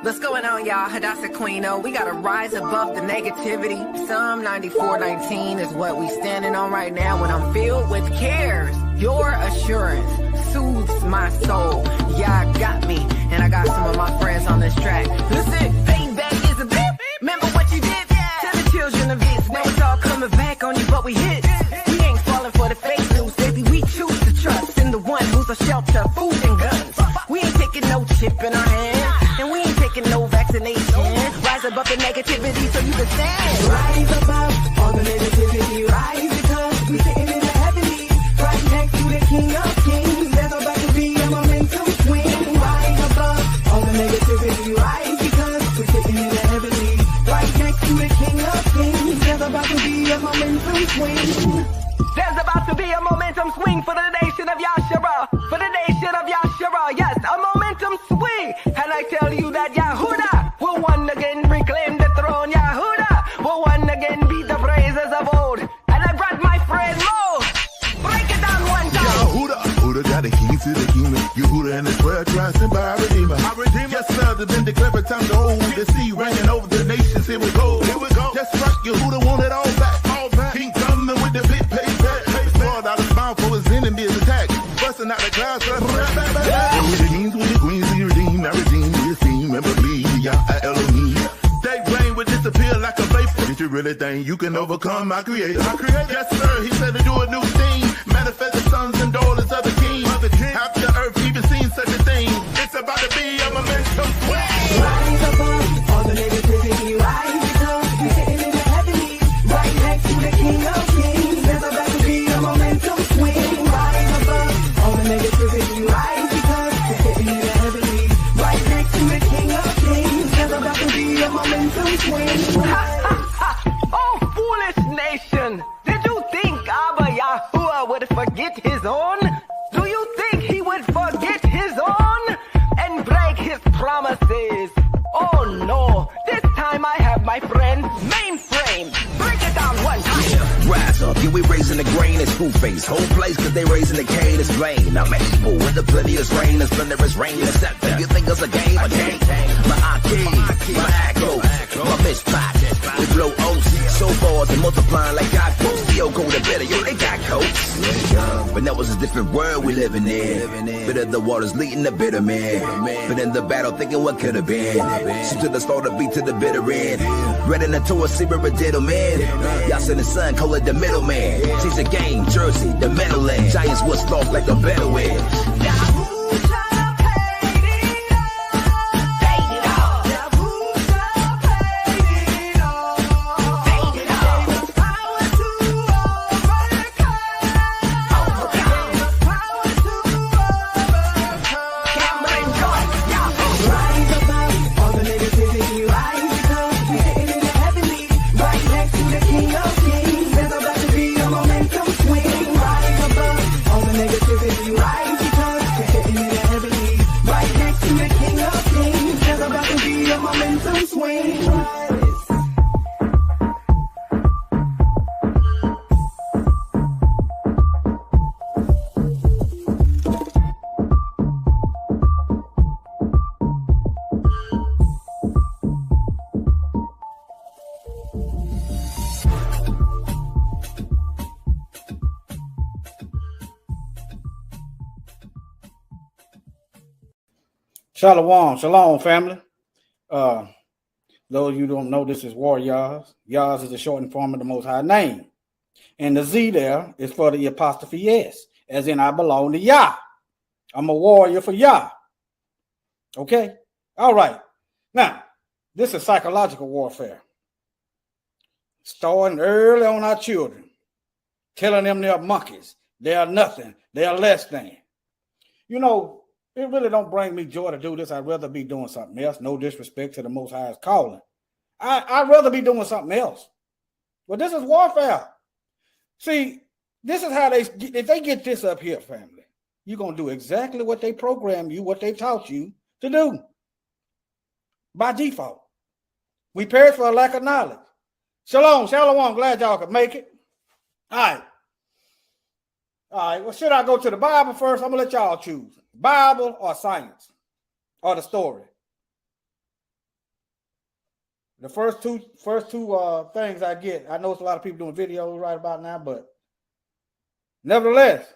What's going on, y'all? Hadassah Queeno. We gotta rise above the negativity. Psalm 94:19 is what we standing on right now when I'm filled with cares. Your assurance soothes my soul. Y'all got me, and I got some of my friends on this track. Listen, payback is a beep. Remember what you did? Tell the children of this. Now it's all coming back on you, but we hit. We ain't falling for the fake news, baby. We choose to trust in the one who's a shelter, food, and guns. We ain't taking no chip in our hand. And we ain't taking no vaccination. Rise above the negativity so you can stand. Rise above all the negativity. Rise because we sitting in the heavenly. Right next to the King of Kings. There's about to be a momentum swing. Rise above all the negativity. Rise because we're sitting in the heavenly. Right next to the King of Kings. There's about to be a momentum swing. There's about to be a momentum swing for the nation of Yahshua. For the nation of Yahshua. Yes, a momentum swing. And I tell you that Yahudah will one again reclaim the throne. Yahudah will one again beat the praises of old. And I brought my friend Mo. Break it down one time. Yahudah got the keys to the kingdom. Yahudah and his 12 tribes sent by our Redeemer. Yes, sir, there's been declared time to hold the sea reigning over the nations. Here we go. Just right, Yahudah want it all back. King coming with the big payback. Poured out his mouth for his enemies attack. Busting out the clouds. With the kings, with the queens, we redeem. I redeem, we esteem. Remember me, Yah Elohim. They rain will disappear like a vapor. Did you really think you can overcome my creator? Yes, sir, he said to do a new thing. Manifest the sons and daughters of the king. Have the earth even seen such a thing? It's about to be a momentum swing. Rise above all the negativity. Rise because we're sitting in the heavenly. Right next to the King of Kings. There's about to be a momentum swing. Rise above all the negativity. Rise because we're sitting in the heavenly. Right next to the King of Kings. There's about to be a momentum swing. Oh, foolish nation. Did you think Abba Yahuwah would forget his own? Do you think he would forget his own and break his promises? Oh no, this time I have my friend Mainframe. Break it down one time. Rise up, yeah, we raising the grain, it's full face. Whole place, cause they raising the cane, it's plain. I'm able with the plenteous rain, the splendorous rain, except that you think it's a game, a game. My Aki, my Echo, my Mishpat, we blow oats. So far, they multiplying like God quotes. Yo, go to better, yo, they got coats. But that was a different world we living in. Bitter the waters leading the bitter man. But in the battle, thinking what could have been. So to the slaughter, beat to the bitter end. Running into a silver gentleman. Y'all send the sun, call it the middleman. Change the game, Jersey, the Meadowland. Giants was lost like the battle wedge. Shalom, family. Those of you who don't know, this is War Yahs. Yahs is the shortened form of the Most High name. And the Z there is for the apostrophe S, as in I belong to Yah. I'm a warrior for Yah. Okay? All right. Now, this is psychological warfare. Starting early on our children, telling them they're monkeys, they are nothing, they are less than. You know, it really don't bring me joy to do this. I'd rather be doing something else. No disrespect to the Most High's calling. I'd rather be doing something else. But this is warfare. See, this is how if they get this up here, family, you're going to do exactly what they program you, what they taught you to do. By default. We perish for a lack of knowledge. Shalom. Glad y'all could make it. All right. Well, should I go to the Bible first? I'm going to let y'all choose. Bible or science or the story? The first two things I get. I know it's a lot of people doing videos right about now, but nevertheless,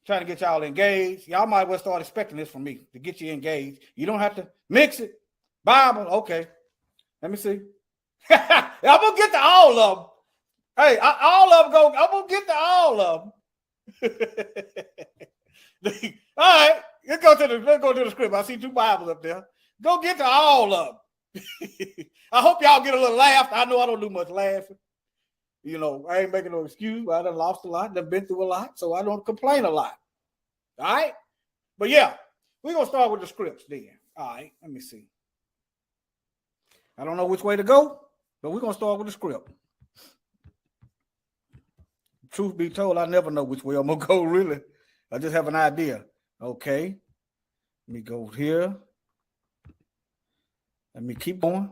trying to get y'all engaged. Y'all might well start expecting this from me to get you engaged. You don't have to mix it. Bible, okay. Let me see. I'm gonna get to all of them. Hey, all of them go. I'm gonna get to all of them. All right, let's go to the script. I see 2 Bibles up there. Go get to all of them. I hope y'all get a little laugh. I know I don't do much laughing. You know, I ain't making no excuse. I done lost a lot, done been through a lot, so I don't complain a lot. All right? But yeah, we're going to start with the scripts then. All right, let me see. I don't know which way to go, but we're going to start with the script. Truth be told, I never know which way I'm going to go, really. I just have an idea. Okay. Let me go here. Let me keep going.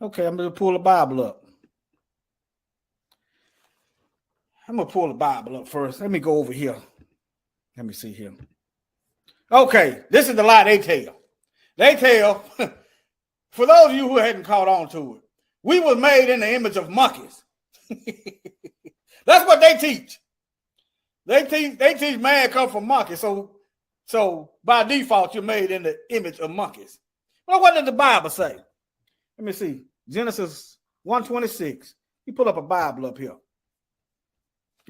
Okay, I'm going to pull the Bible up. I'm going to pull the Bible up first. Let me go over here. Let me see here. Okay, this is the lie they tell. They tell, for those of you who hadn't caught on to it, we were made in the image of monkeys. That's what they teach. They teach man come from monkeys. So by default, you're made in the image of monkeys. Well, what does the Bible say? Let me see. Genesis 1:26. You pull up a Bible up here.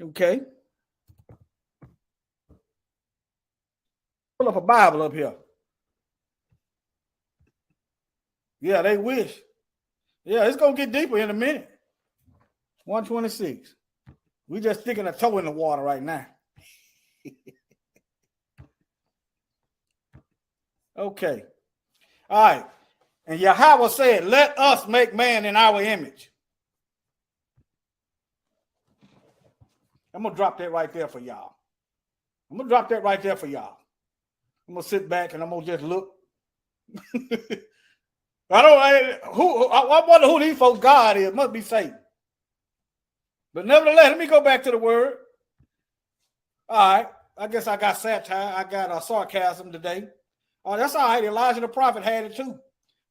Okay. Pull up a Bible up here. Yeah, they wish. Yeah, it's going to get deeper in a minute. 1:26. We just sticking a toe in the water right now. Okay. All right. And Yahweh said, let us make man in our image. I'm going to drop that right there for y'all. I'm going to sit back and I'm going to just look. I wonder who these folks God is. Must be Satan. But nevertheless, let me go back to the word. All right. I guess I got satire. I got sarcasm today. Oh, that's all right. Elijah the prophet had it too.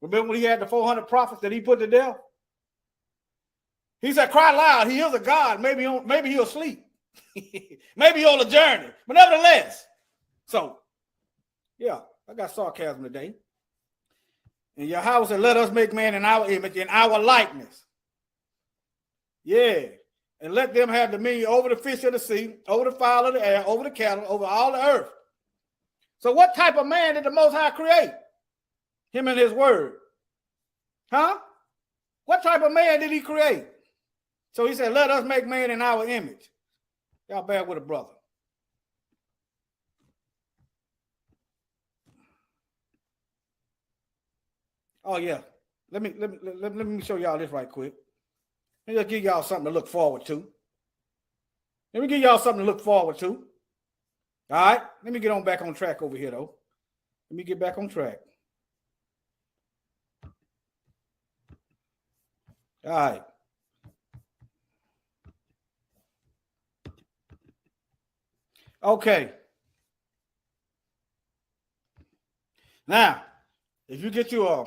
Remember when he had the 400 prophets that he put to death? He said, cry loud. He is a God. Maybe he'll sleep. Maybe on a journey. But nevertheless. So, yeah, I got sarcasm today. And Yahweh said, let us make man in our image, in our likeness. Yeah. And let them have dominion over the fish of the sea, over the fowl of the air, over the cattle, over all the earth. So what type of man did the Most High create? Him and his word. Huh? What type of man did he create? So he said, let us make man in our image. Y'all bear with a brother. Oh, yeah. Let me show y'all this right quick. Let me just give y'all something to look forward to. All right? Let me get on back on track over here, though. Let me get back on track. All right. Okay. Now, if you get you a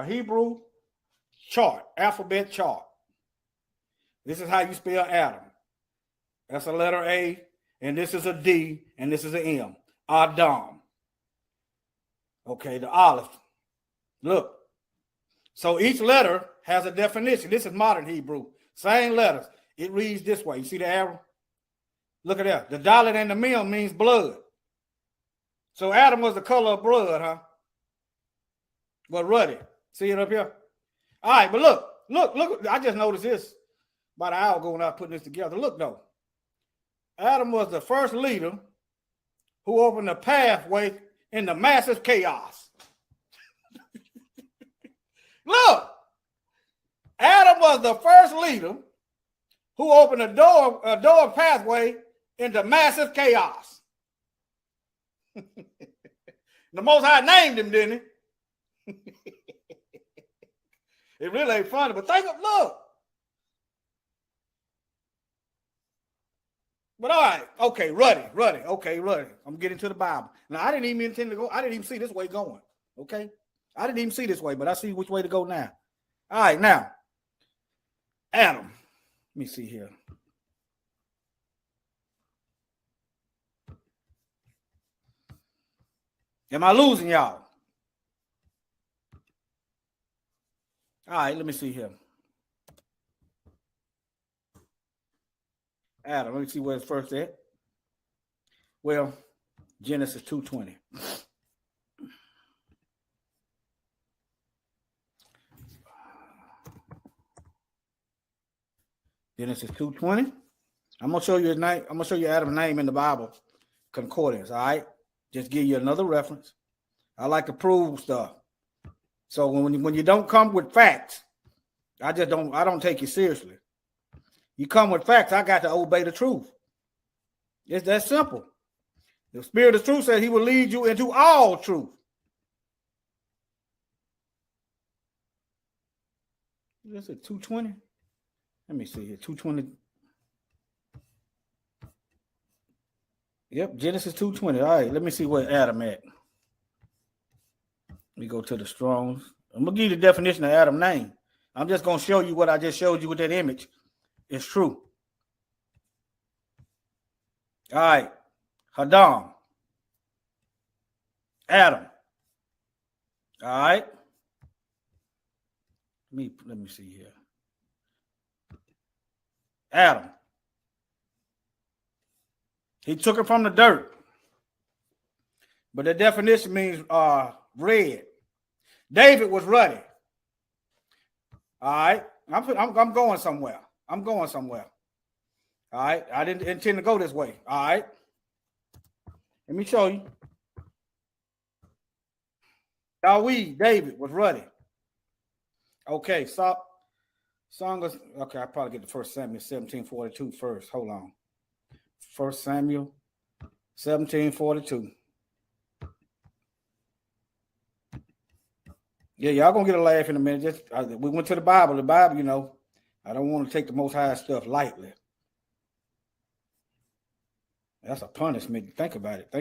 Hebrew chart, alphabet chart, this is how you spell Adam. That's a letter A, and this is a D, and this is an M. Adam. Okay, the Aleph. Look. So each letter has a definition. This is modern Hebrew. Same letters. It reads this way. You see the arrow? Look at that. The dalet and the mem means blood. So Adam was the color of blood, huh? But ruddy. See it up here? All right, but look. I just noticed this about an hour ago when I was putting this together. Look, though. Adam was the first leader who opened a pathway into massive chaos. Look, Adam was the first leader who opened a door pathway into massive chaos. The Most High named him, didn't he? It really ain't funny, but look. But all right, okay, ruddy. Okay, ruddy. I'm getting to the Bible. Now, I didn't even intend to go. I didn't even see this way going. Okay. I didn't even see this way, but I see which way to go now. All right, now, Adam. Let me see here. Am I losing y'all? All right, let me see here. Adam, let me see where it's first at. Well, Genesis 2:20. Genesis 2:20. I'm gonna show you his name. I'm gonna show you Adam's name in the Bible concordance. All right, just give you another reference. I like to prove stuff. So when you don't come with facts, I don't take you seriously. You come with facts, I got to obey the truth. It's that simple. The Spirit of truth says he will lead you into all truth. Is it 2:20? Let me see here. 2:20. Yep, Genesis 2:20. All right, let me see where Adam at. Let me go to the Strongs. I'm gonna give you the definition of Adam's name. I'm just gonna show you what I just showed you with that image. It's true. All right, Hadam, Adam. All right. Let me see here. Adam. He took it from the dirt. But the definition means red. David was ruddy. All right. I'm going somewhere. I'm going somewhere. All right. I didn't intend to go this way. All right. Let me show you. David was ruddy. Okay. Song of, okay, I'll probably get the 1 Samuel 17:42 first. Hold on. 1 Samuel 17:42. Yeah, y'all gonna get a laugh in a minute. We went to the Bible. The Bible, you know, I don't want to take the Most High stuff lightly. That's a punishment. Think about it.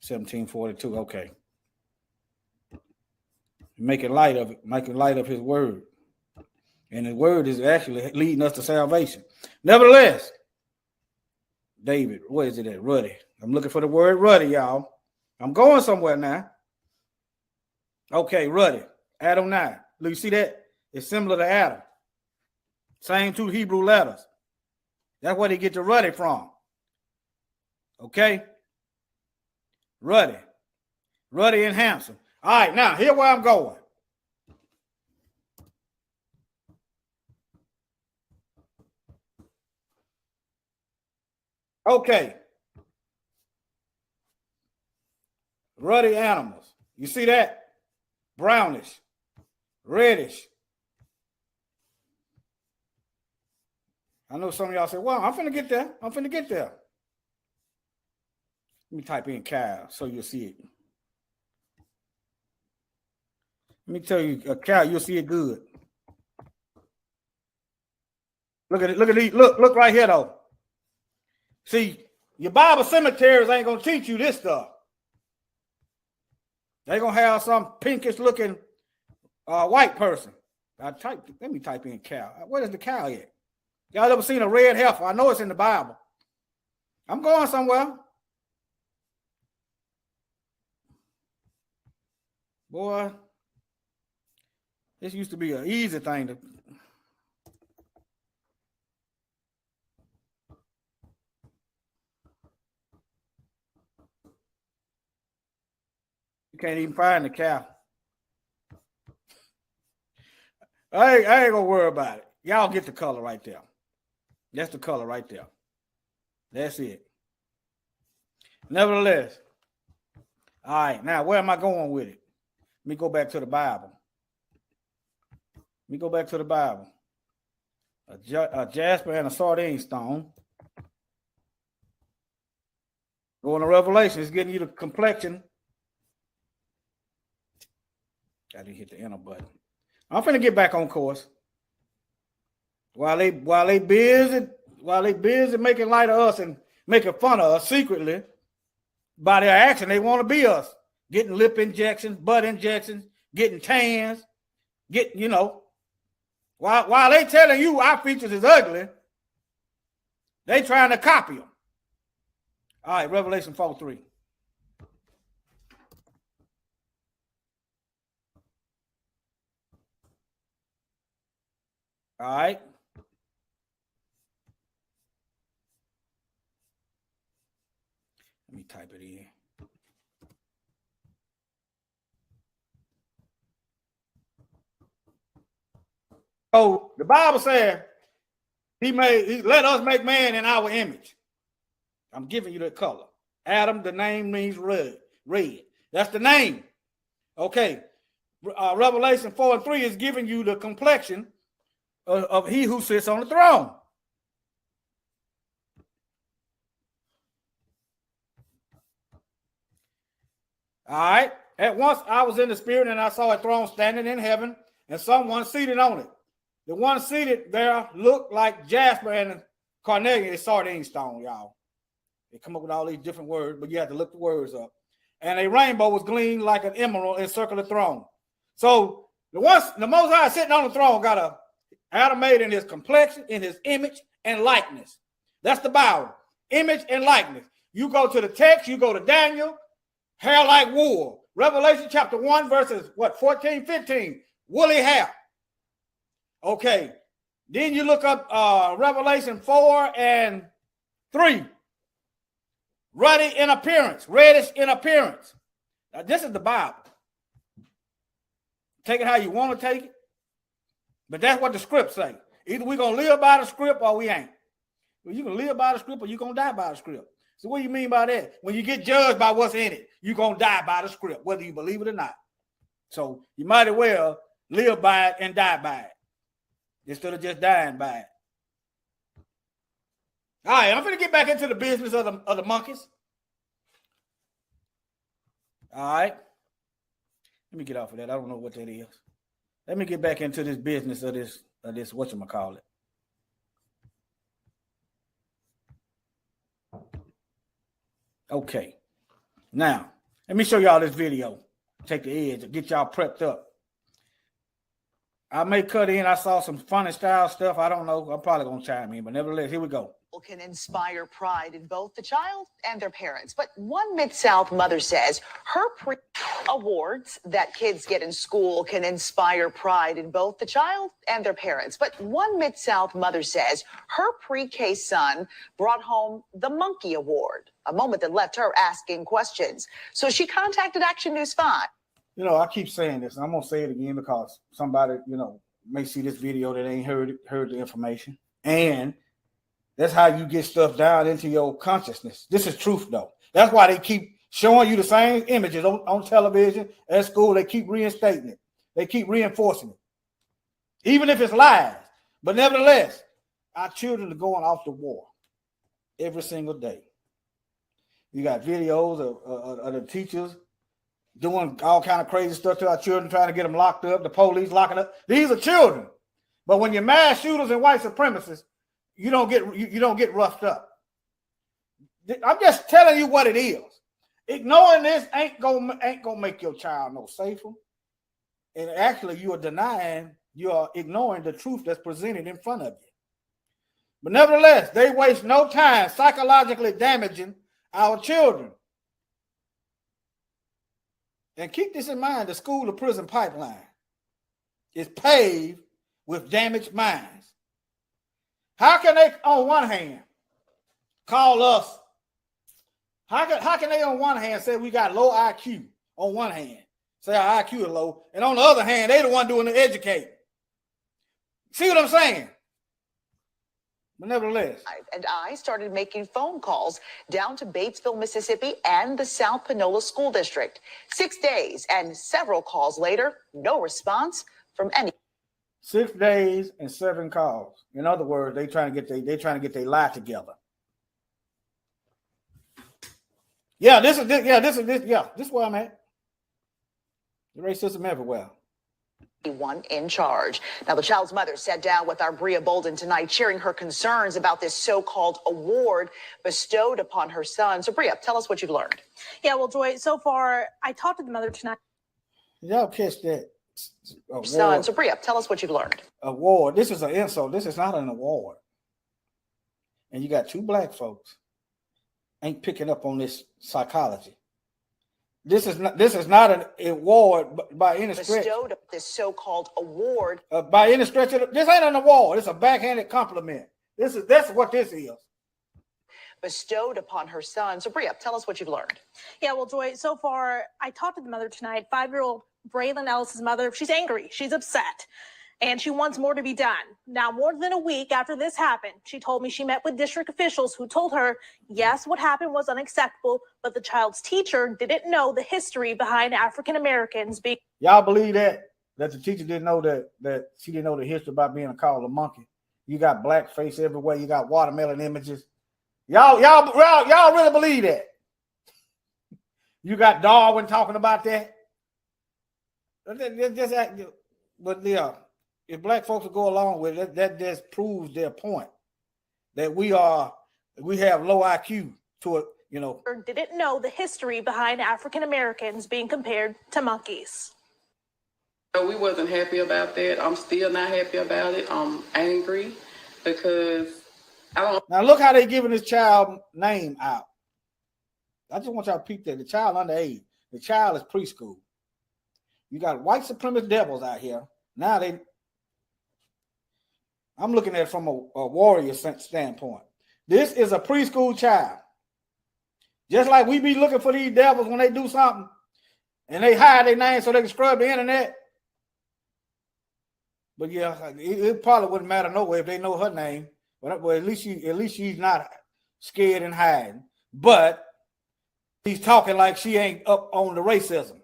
17:42. Okay. Making light of it. Making light of his word. And his word is actually leading us to salvation. Nevertheless, David, what is it at? Ruddy. I'm looking for the word ruddy, y'all. I'm going somewhere now. Okay, ruddy. Adam 9. Look, you see that? It's similar to Adam. Same two Hebrew letters. That's where they get the ruddy from. Okay? Ruddy. Ruddy and handsome. All right, now, here where I'm going. Okay. Ruddy animals. You see that? Brownish. Reddish. I know some of y'all say, well, I'm finna get there. Let me type in cow so you'll see it. Let me tell you, a cow, you'll see it good. Look at it. Look right here, though. See, your Bible cemeteries ain't going to teach you this stuff. They're going to have some pinkish looking white person. Let me type in cow. Where is the cow at? Y'all ever seen a red heifer? I know it's in the Bible. I'm going somewhere. Boy, this used to be an easy thing to. You can't even find the cow. I ain't gonna worry about it. Y'all get the color right there. That's the color right there. That's it. Nevertheless, all right, now where am I going with it? Let me go back to the Bible. A jasper and a sardine stone. Going to Revelation, it's getting you the complexion. I didn't hit the enter button. I'm finna get back on course. While they busy while they busy making light of us and making fun of us secretly, by their action, they want to be us. Getting lip injections, butt injections, getting tans, while they telling you our features is ugly, they trying to copy them. All right, Revelation 4:3. All right. Let me type it in. So the Bible says he let us make man in our image. I'm giving you the color. Adam, the name means red. That's the name. Okay. Revelation 4:3 is giving you the complexion of he who sits on the throne. All right. At once I was in the spirit and I saw a throne standing in heaven and someone seated on it. The one seated there looked like jasper and carnelian. It's sardine stone, y'all. They come up with all these different words, but you have to look the words up. And a rainbow was gleaming like an emerald encircled the throne. So the Most High sitting on the throne got Adam made in his complexion, in his image and likeness. That's the Bible. Image and likeness. You go to the text, you go to Daniel, hair like wool. Revelation chapter 1, verses 14, 15, woolly hair. Okay. Then you look up Revelation 4:3. Ruddy in appearance, reddish in appearance. Now, this is the Bible. Take it how you want to take it. But that's what the script say. Either we're going to live by the script or we ain't. Well, you can live by the script or you're going to die by the script. So what do you mean by that? When you get judged by what's in it, you're going to die by the script, whether you believe it or not. So you might as well live by it and die by it instead of just dying by it. All right, I'm going to get back into the business of the monkeys. All right. Let me get off of that. I don't know what that is. Let me get back into this business of this whatchamacallit. Okay. Now, let me show y'all this video. Take the edge and get y'all prepped up. I may cut in. I saw some funny style stuff. I don't know. I'm probably going to chime in, but nevertheless, here we go. Can inspire pride in both the child and their parents. But one Mid-South mother says her awards that kids get in school can inspire pride in both the child and their parents. But one Mid-South mother says her pre-K son brought home the Monkey Award, a moment that left her asking questions. So she contacted Action News 5. You know, I keep saying this, and I'm going to say it again because somebody, may see this video that ain't heard the information. And that's how you get stuff down into your consciousness. This is truth, though. That's why they keep showing you the same images on television, at school. They keep reinstating it. They keep reinforcing it, even if it's lies. But nevertheless, our children are going off to war every single day. You got videos of the teachers doing all kind of crazy stuff to our children, trying to get them locked up, the police locking up. These are children. But when you're mass shooters and white supremacists, you don't get roughed up. I'm just telling you what it is. Ignoring this ain't gonna make your child no safer. And actually, you are ignoring the truth that's presented in front of you. But nevertheless, they waste no time psychologically damaging our children. And keep this in mind: the school to prison pipeline is paved with damaged minds. How can they, on one hand, call us? How can they, on one hand, say we got low IQ? On one hand, say our IQ is low, and on the other hand, they the one doing the educating. See what I'm saying? But nevertheless, and I started making phone calls down to Batesville, Mississippi, and the South Panola School District. 6 days and several calls later, no response from any. 6 days and 7 calls. In other words, they trying to get their lie together. This is where I'm at. The racism everywhere. one in charge. Now, the child's mother sat down with our Bria Bolden tonight, sharing her concerns about this so-called award bestowed upon her son. So, Bria, tell us what you've learned. Yeah, well, Joy, so far, I talked to the mother tonight. Y'all catch that award? Son, so Bria, tell us what you've learned. Award. This is an insult. This is not an award. And you got two black folks ain't picking up on this psychology. This is not an award by any stretch. Bestowed this so-called award By any stretch of this ain't an award. It's a backhanded compliment. That's what this is. Bestowed upon her son. So, Bria, tell us what you've learned. Yeah, well, Joy, so far, I talked to the mother tonight, 5-year-old Braylon Ellis's mother. She's angry. She's upset. And she wants more to be done. Now, more than a week after this happened, she told me she met with district officials who told her, yes, what happened was unacceptable, but the child's teacher didn't know the history behind African Americans being. Y'all believe that the teacher didn't know that she didn't know the history about being called a monkey? You got blackface everywhere. You got watermelon images. Y'all really believe that? You got Darwin talking about that. But yeah. If black folks will go along with it, that just proves their point that we have low IQ to it, you know. Didn't know the history behind African Americans being compared to monkeys. We wasn't happy about that. I'm still not happy about it. I'm angry because I don't. Now look how they giving this child name out. I just want y'all to peep that the child underage. The child is preschool. You got white supremacist devils out here. Now I'm looking at it from a warrior standpoint. This is a preschool child. Just like we be looking for these devils when they do something and they hide their name so they can scrub the internet. But yeah, it probably wouldn't matter no way if they know her name. But at least she's not scared and hiding. But he's talking like she ain't up on the racism.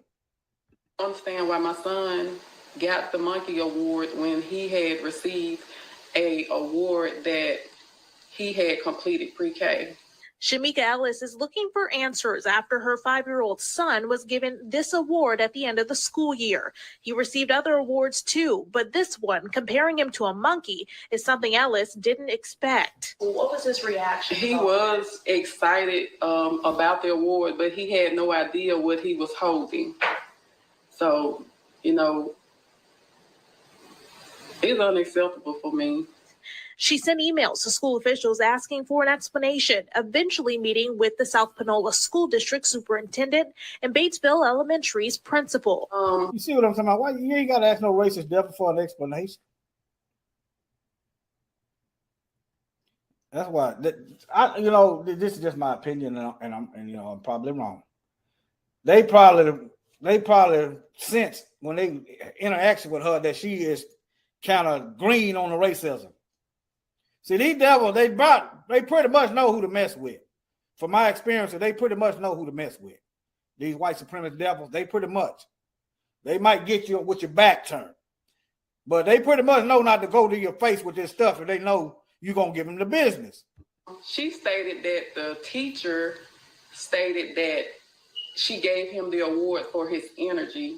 I understand why my son got the monkey award when he had received a award that he had completed pre-K. Shamika Ellis is looking for answers after her 5-year-old son was given this award at the end of the school year. He received other awards too, but this one, comparing him to a monkey, is something Ellis didn't expect. What was his reaction? He was excited about the award, but he had no idea what he was holding. So, it's unacceptable for me. She sent emails to school officials asking for an explanation, eventually meeting with the South Panola School District Superintendent and Batesville Elementary's principal. You see what I'm talking about? Why you ain't got to ask no racist devil for an explanation? That's why. This is just my opinion, and I'm probably wrong. They probably sense when they interact with her that she is kind of green on the racism. See, these devils, they pretty much know who to mess with. From my experience, they pretty much know who to mess with. These white supremacist devils, they might get you with your back turned. But they pretty much know not to go to your face with this stuff if they know you're going to give them the business. She stated that the teacher stated that she gave him the award for his energy,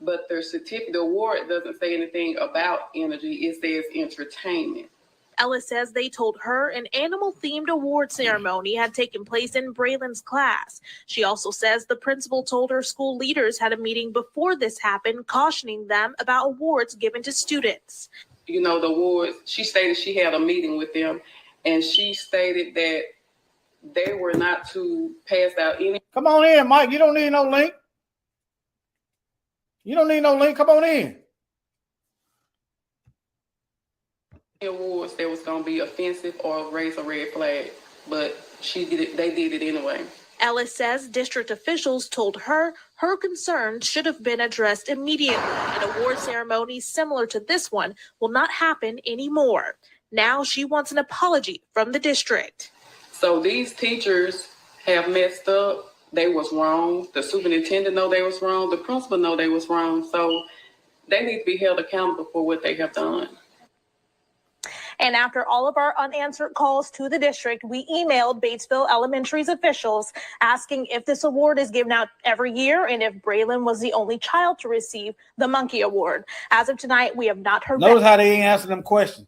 but the award doesn't say anything about energy. It says entertainment. Ellis says they told her an animal-themed award ceremony had taken place in Braylon's class. She also says the principal told her school leaders had a meeting before this happened, cautioning them about awards given to students. The awards, she stated she had a meeting with them, and she stated that they were not to pass out any. Come on in, Mike. You don't need no link. Come on in. Awards that was going to be offensive or raise a red flag, but they did it anyway. Ellis says district officials told her concerns should have been addressed immediately. An award ceremony similar to this one will not happen anymore. Now she wants an apology from the district. So these teachers have messed up. They was wrong. The superintendent know they was wrong. The principal know they was wrong. So they need to be held accountable for what they have done. And after all of our unanswered calls to the district, we emailed Batesville Elementary's officials asking if this award is given out every year and if Braylon was the only child to receive the Monkey Award. As of tonight, we have not heard. Notice how they ain't answering them questions.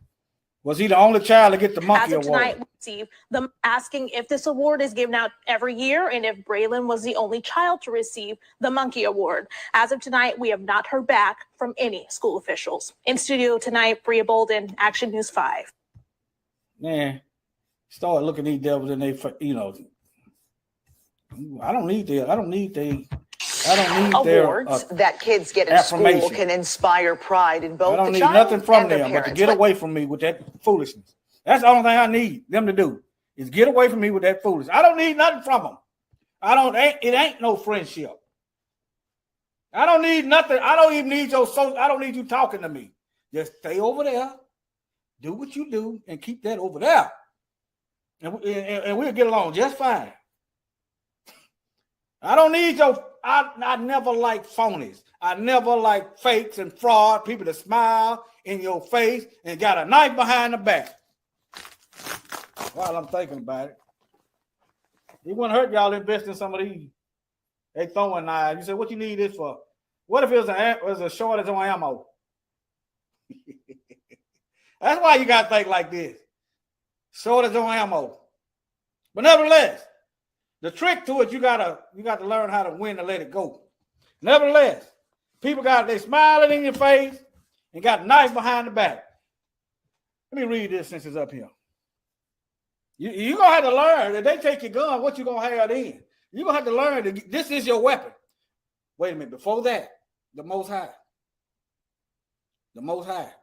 Was he the only child to get the Monkey Award? Tonight, we received them asking if this award is given out every year and if Braylon was the only child to receive the Monkey Award. As of tonight, we have not heard back from any school officials. In studio tonight, Bria Bolden, Action News 5. Man, start looking these devils in they, I don't need awards that kids get in school can inspire pride in both the child and their parents. I don't need nothing from them but to get away from me with that foolishness. That's the only thing I need them to do is get away from me with that foolishness. I don't need nothing from them. It ain't no friendship. I don't need nothing. I don't even need I don't need you talking to me. Just stay over there, do what you do, and keep that over there. And we'll get along just fine. I don't need I never like phonies. I never like fakes and fraud, people that smile in your face and got a knife behind the back. While I'm thinking about it, it wouldn't hurt y'all to invest in some of these. They throwing knives. You say, what you need this for? What if it was a shortage on ammo? That's why you got to think like this. Shortage on ammo. But nevertheless, the trick to it, you got to learn how to win and let it go. Nevertheless, people they smiling in your face and got a knife behind the back. Let me read this since it's up here. You're going to have to learn that they take your gun, what you going to have then? You're going to have to learn that this is your weapon. Wait a minute. Before that, the Most High. The Most High.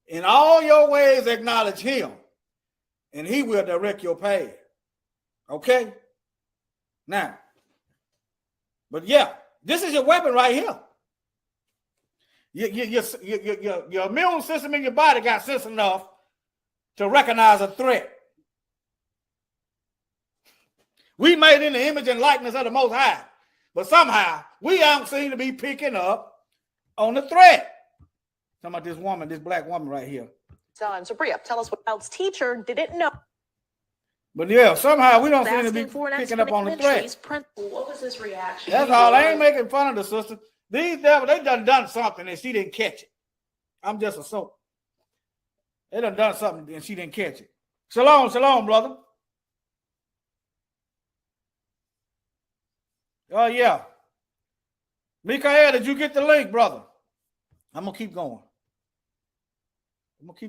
In all your ways, acknowledge him, and he will direct your path. Okay? Now, but yeah, this is your weapon right here. Your immune system in your body got sense enough to recognize a threat. We made in the image and likeness of the Most High, but somehow we don't seem to be picking up on the threat. Talking about this woman, this black woman right here. So Bria, tell us what else teacher didn't know. But yeah, somehow we don't seem to be picking up on the threat. What was his reaction? That's all. I ain't making fun of the sister. These devils, they done something and she didn't catch it. I'm just a soap. They done something and she didn't catch it. Shalom, brother. Oh yeah. Mikael, did you get the link, brother? I'm gonna keep going.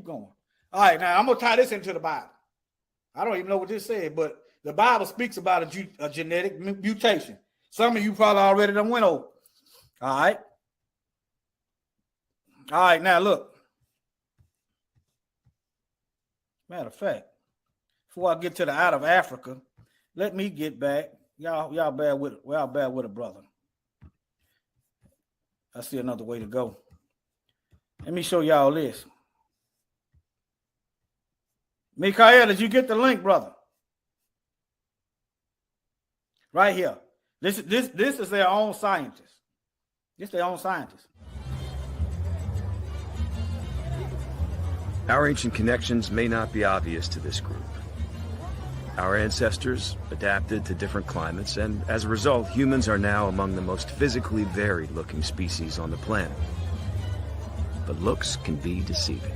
All right, now I'm gonna tie this into the Bible. I don't even know what this said, but the Bible speaks about a genetic mutation. Some of you probably already done went over. All right, now look. Matter of fact, before I get to the out of Africa, let me get back. Y'all bear with a brother. I see another way to go. Let me show y'all this. Mikael, did you get the link, brother? Right here. This is their own scientist. Our ancient connections may not be obvious to this group. Our ancestors adapted to different climates, and as a result, humans are now among the most physically varied-looking species on the planet. But looks can be deceiving.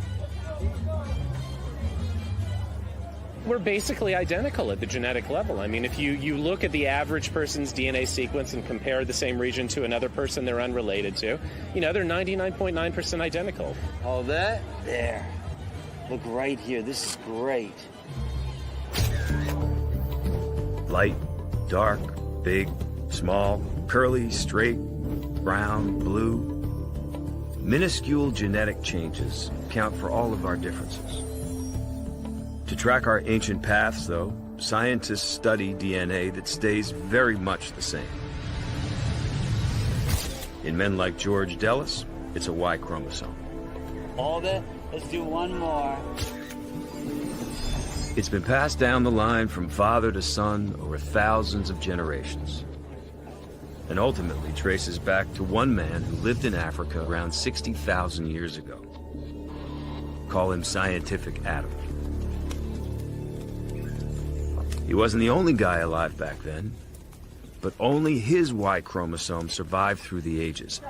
We're basically identical at the genetic level. I mean, if you look at the average person's DNA sequence and compare the same region to another person they're unrelated to, they're 99.9% identical. All that? There. Look right here. This is great. Light, dark, big, small, curly, straight, brown, blue. Minuscule genetic changes account for all of our differences. To track our ancient paths, though, scientists study DNA that stays very much the same. In men like George Dellis, it's a Y chromosome. All that? Let's do one more. It's been passed down the line from father to son over thousands of generations, and ultimately traces back to one man who lived in Africa around 60,000 years ago. call him Scientific Adam. He wasn't the only guy alive back then, but only his Y chromosome survived through the ages,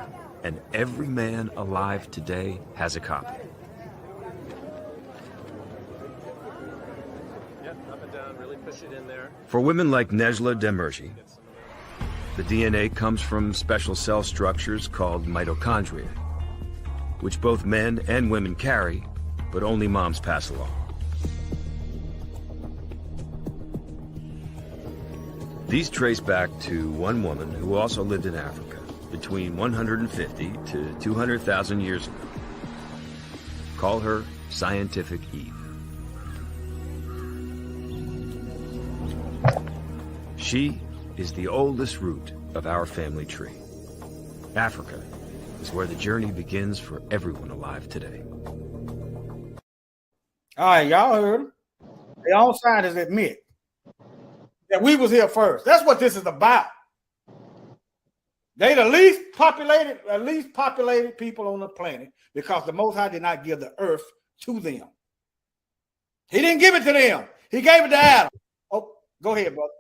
and every man alive today has a copy. Yep, up and down, really push it in there. For women like Nejla Demirci, the DNA comes from special cell structures called mitochondria, which both men and women carry, but only moms pass along. These trace back to one woman who also lived in Africa between 150 to 200,000 years ago. Call her Scientific Eve. She is the oldest root of our family tree. Africa is where the journey begins for everyone alive today. All right, y'all heard them. The own scientists admit that we was here first. That's what this is about. They the least populated people on the planet because the Most High did not give the earth to them. He didn't give it to them. He gave it to Adam. Oh, go ahead, brother.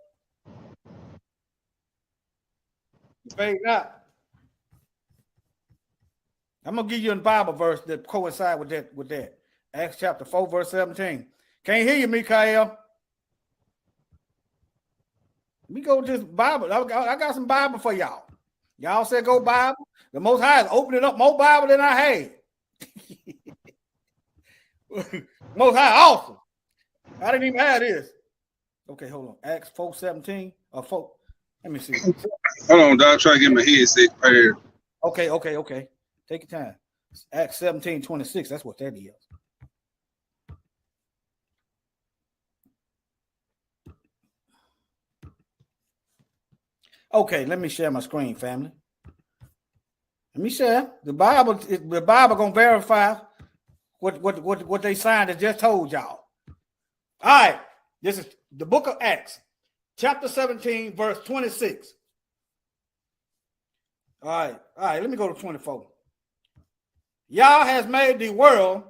Fade out. I'm gonna give you a Bible verse that coincide with that. Acts chapter 4, verse 17. Can't hear you, Mikael. Let me go to this Bible. I got some Bible for y'all. Y'all said go Bible. The Most High is opening up more Bible than I had. Most High, awesome. I didn't even have this. Okay, hold on. Acts 4:17 or 4. Let me see. Hold on, dog. Try to get my headset prepared. Okay. Take your time. Acts 17:26. That's what that is. Okay, let me share my screen, family. Let me share. The Bible gonna verify what they signed and just told y'all. All right, this is the book of Acts, chapter 17, verse 26. All right, let me go to 24. Yah has made the world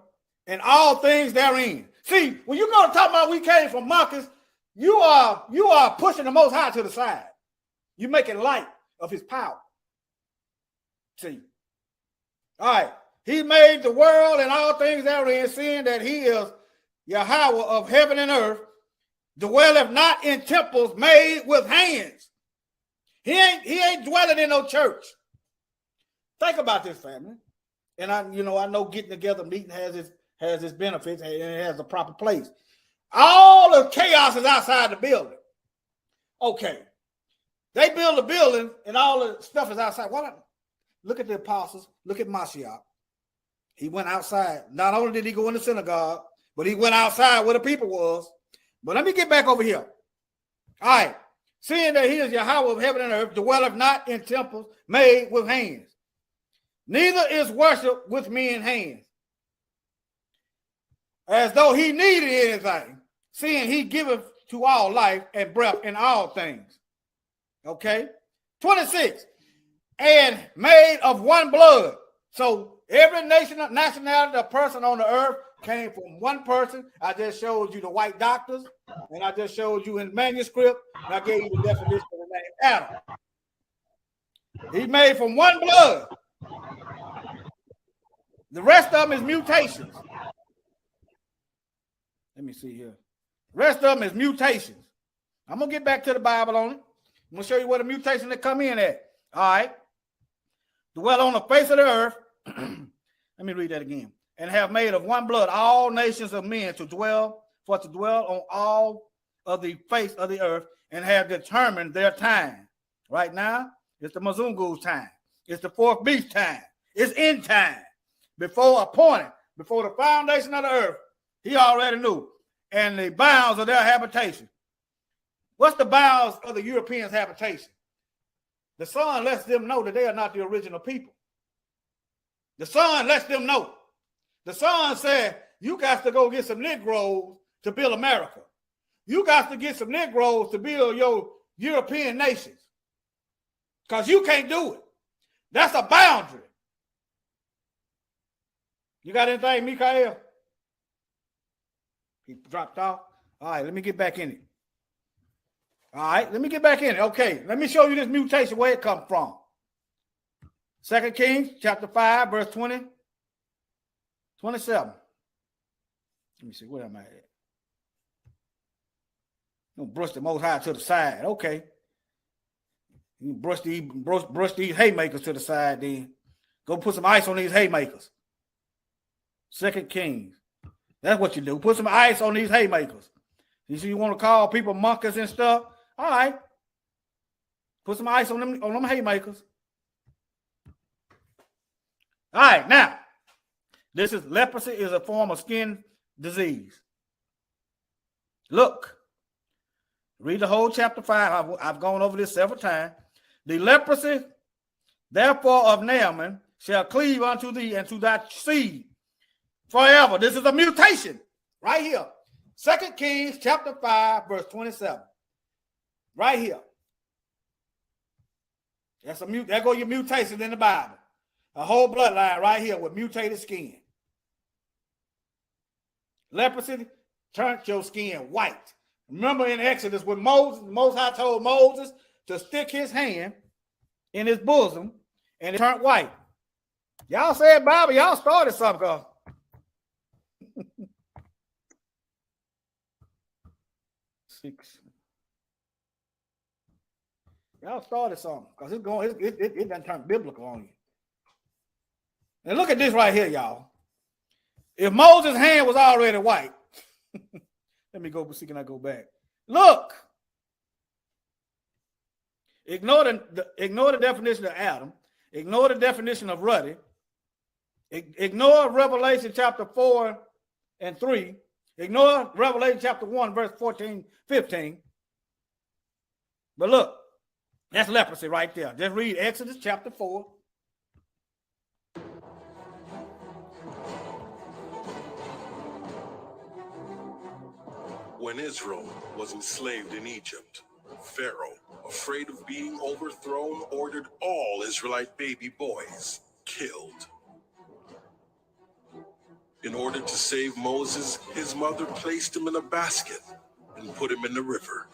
and all things therein. See, when you go to talk about we came from monkeys, you are pushing the Most High to the side. You making light of his power. See. All right. He made the world and all things therein, seeing that he is Yahweh of heaven and earth, dwelleth not in temples made with hands. He ain't dwelling in no church. Think about this, family. And I know getting together, meeting has its benefits and it has a proper place. All the chaos is outside the building. Okay. They build a building and all the stuff is outside. Look at the apostles. Look at Mashiach. He went outside. Not only did he go in the synagogue, but he went outside where the people was. But let me get back over here. All right. Seeing that he is Yahweh of heaven and earth, dwelleth not in temples made with hands. Neither is worship with men's hands, as though he needed anything, seeing he giveth to all life and breath in all things. Okay, 26, and made of one blood. So every nationality, a person on the earth came from one person. I just showed you the white doctors, and I just showed you in manuscript, and I gave you the definition of the name Adam. He made from one blood. The rest of them is mutations. Let me see here. The rest of them is mutations. I'm going to get back to the Bible on it. I'm going to show you what the mutation that come in at. All right. Dwell on the face of the earth. Let me read that again. And have made of one blood all nations of men to dwell on all of the face of the earth, and have determined their time. Right now, it's the Mzungu's time. It's the fourth beast time. It's end time. Before appointed, before the foundation of the earth, he already knew. And the bounds of their habitation. What's the bounds of the Europeans' habitation? The sun lets them know that they are not the original people. The sun lets them know. The sun said, you got to go get some Negroes to build America. You got to get some Negroes to build your European nations. Because you can't do it. That's a boundary. You got anything, Mikael? He dropped off. All right, let me get back in it. All right, let me get back in it. Okay, let me show you this mutation, where it comes from. 2 Kings chapter 5, verse 20, 27. Let me see, where am I at? Don't brush the Most High to the side. Okay. You brush these haymakers to the side then. Go put some ice on these haymakers. 2 Kings. That's what you do. Put some ice on these haymakers. You see, you want to call people monkeys and stuff? All right. Put some ice on them haymakers. All right, now, this is leprosy is a form of skin disease. Look, read the whole chapter 5. I've gone over this several times. The leprosy, therefore, of Naaman shall cleave unto thee and to thy seed forever. This is a mutation right here. 2 Kings chapter 5, verse 27. Right here. There go your mutation in the Bible. A whole bloodline right here with mutated skin. Leprosy turned your skin white. Remember in Exodus when Moses, the Most High told Moses to stick his hand in his bosom and it turned white. Y'all said, Bible, y'all started something. Six. Y'all started something because it done turned biblical on you. And look at this right here, y'all. If Moses' hand was already white, let me go see, can I go back? Look. Ignore the definition of Adam. Ignore the definition of ruddy. Ignore Revelation chapter 4 and 3. Ignore Revelation chapter 1, verse 14, 15. But look, that's leprosy right there. Just read Exodus chapter 4. When Israel was enslaved in Egypt, Pharaoh, afraid of being overthrown, ordered all Israelite baby boys killed. In order to save Moses, his mother placed him in a basket and put him in the river.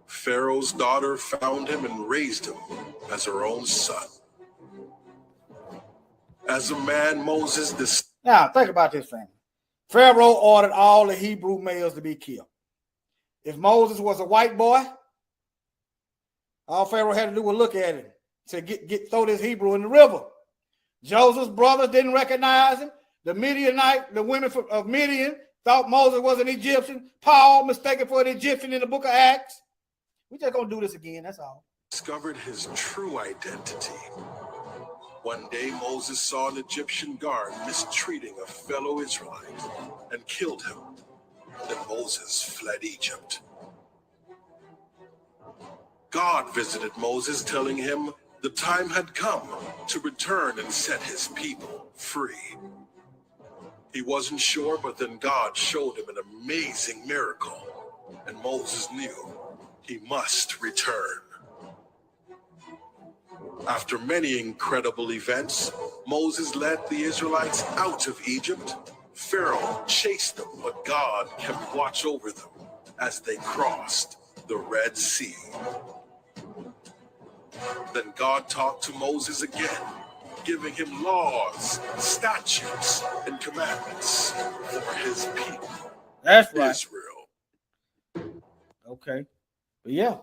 Pharaoh's daughter found him and raised him as her own son. As a man, Moses... Now, think about this, family. Pharaoh ordered all the Hebrew males to be killed. If Moses was a white boy, all Pharaoh had to do was look at him to throw this Hebrew in the river. Joseph's brothers didn't recognize him. The women of Midian thought Moses was an Egyptian. Paul mistaken for an Egyptian in the book of Acts. We're just going to do this again, that's all. Discovered his true identity. One day, Moses saw an Egyptian guard mistreating a fellow Israelite and killed him. Then Moses fled Egypt. God visited Moses, telling him the time had come to return and set his people free. He wasn't sure, but then God showed him an amazing miracle, and Moses knew he must return. After many incredible events, Moses led the Israelites out of Egypt. Pharaoh chased them, but God kept watch over them as they crossed the Red Sea. Then God talked to Moses again, giving him laws, statutes, and commandments for his people. That's right. Israel. Okay. But yeah.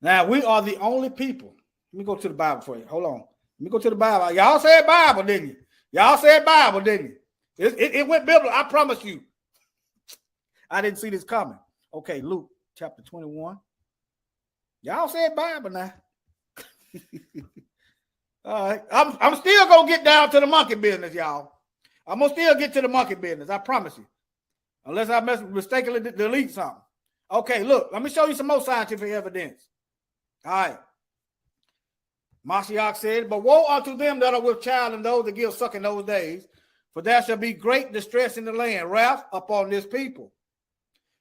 Now, we are the only people. Let me go to the Bible for you. Hold on. Let me go to the Bible. Y'all said Bible, didn't you? Y'all said Bible, didn't you? It went biblical. I promise you. I didn't see this coming. Okay, Luke chapter 21. Y'all said Bible now. All right. I'm still going to get down to the monkey business, y'all. I'm going to still get to the monkey business. I promise you. Unless I mistakenly delete something. Okay, look. Let me show you some more scientific evidence. All right. Mashiach said, but woe unto them that are with child and those that give suck in those days, for there shall be great distress in the land, wrath upon this people.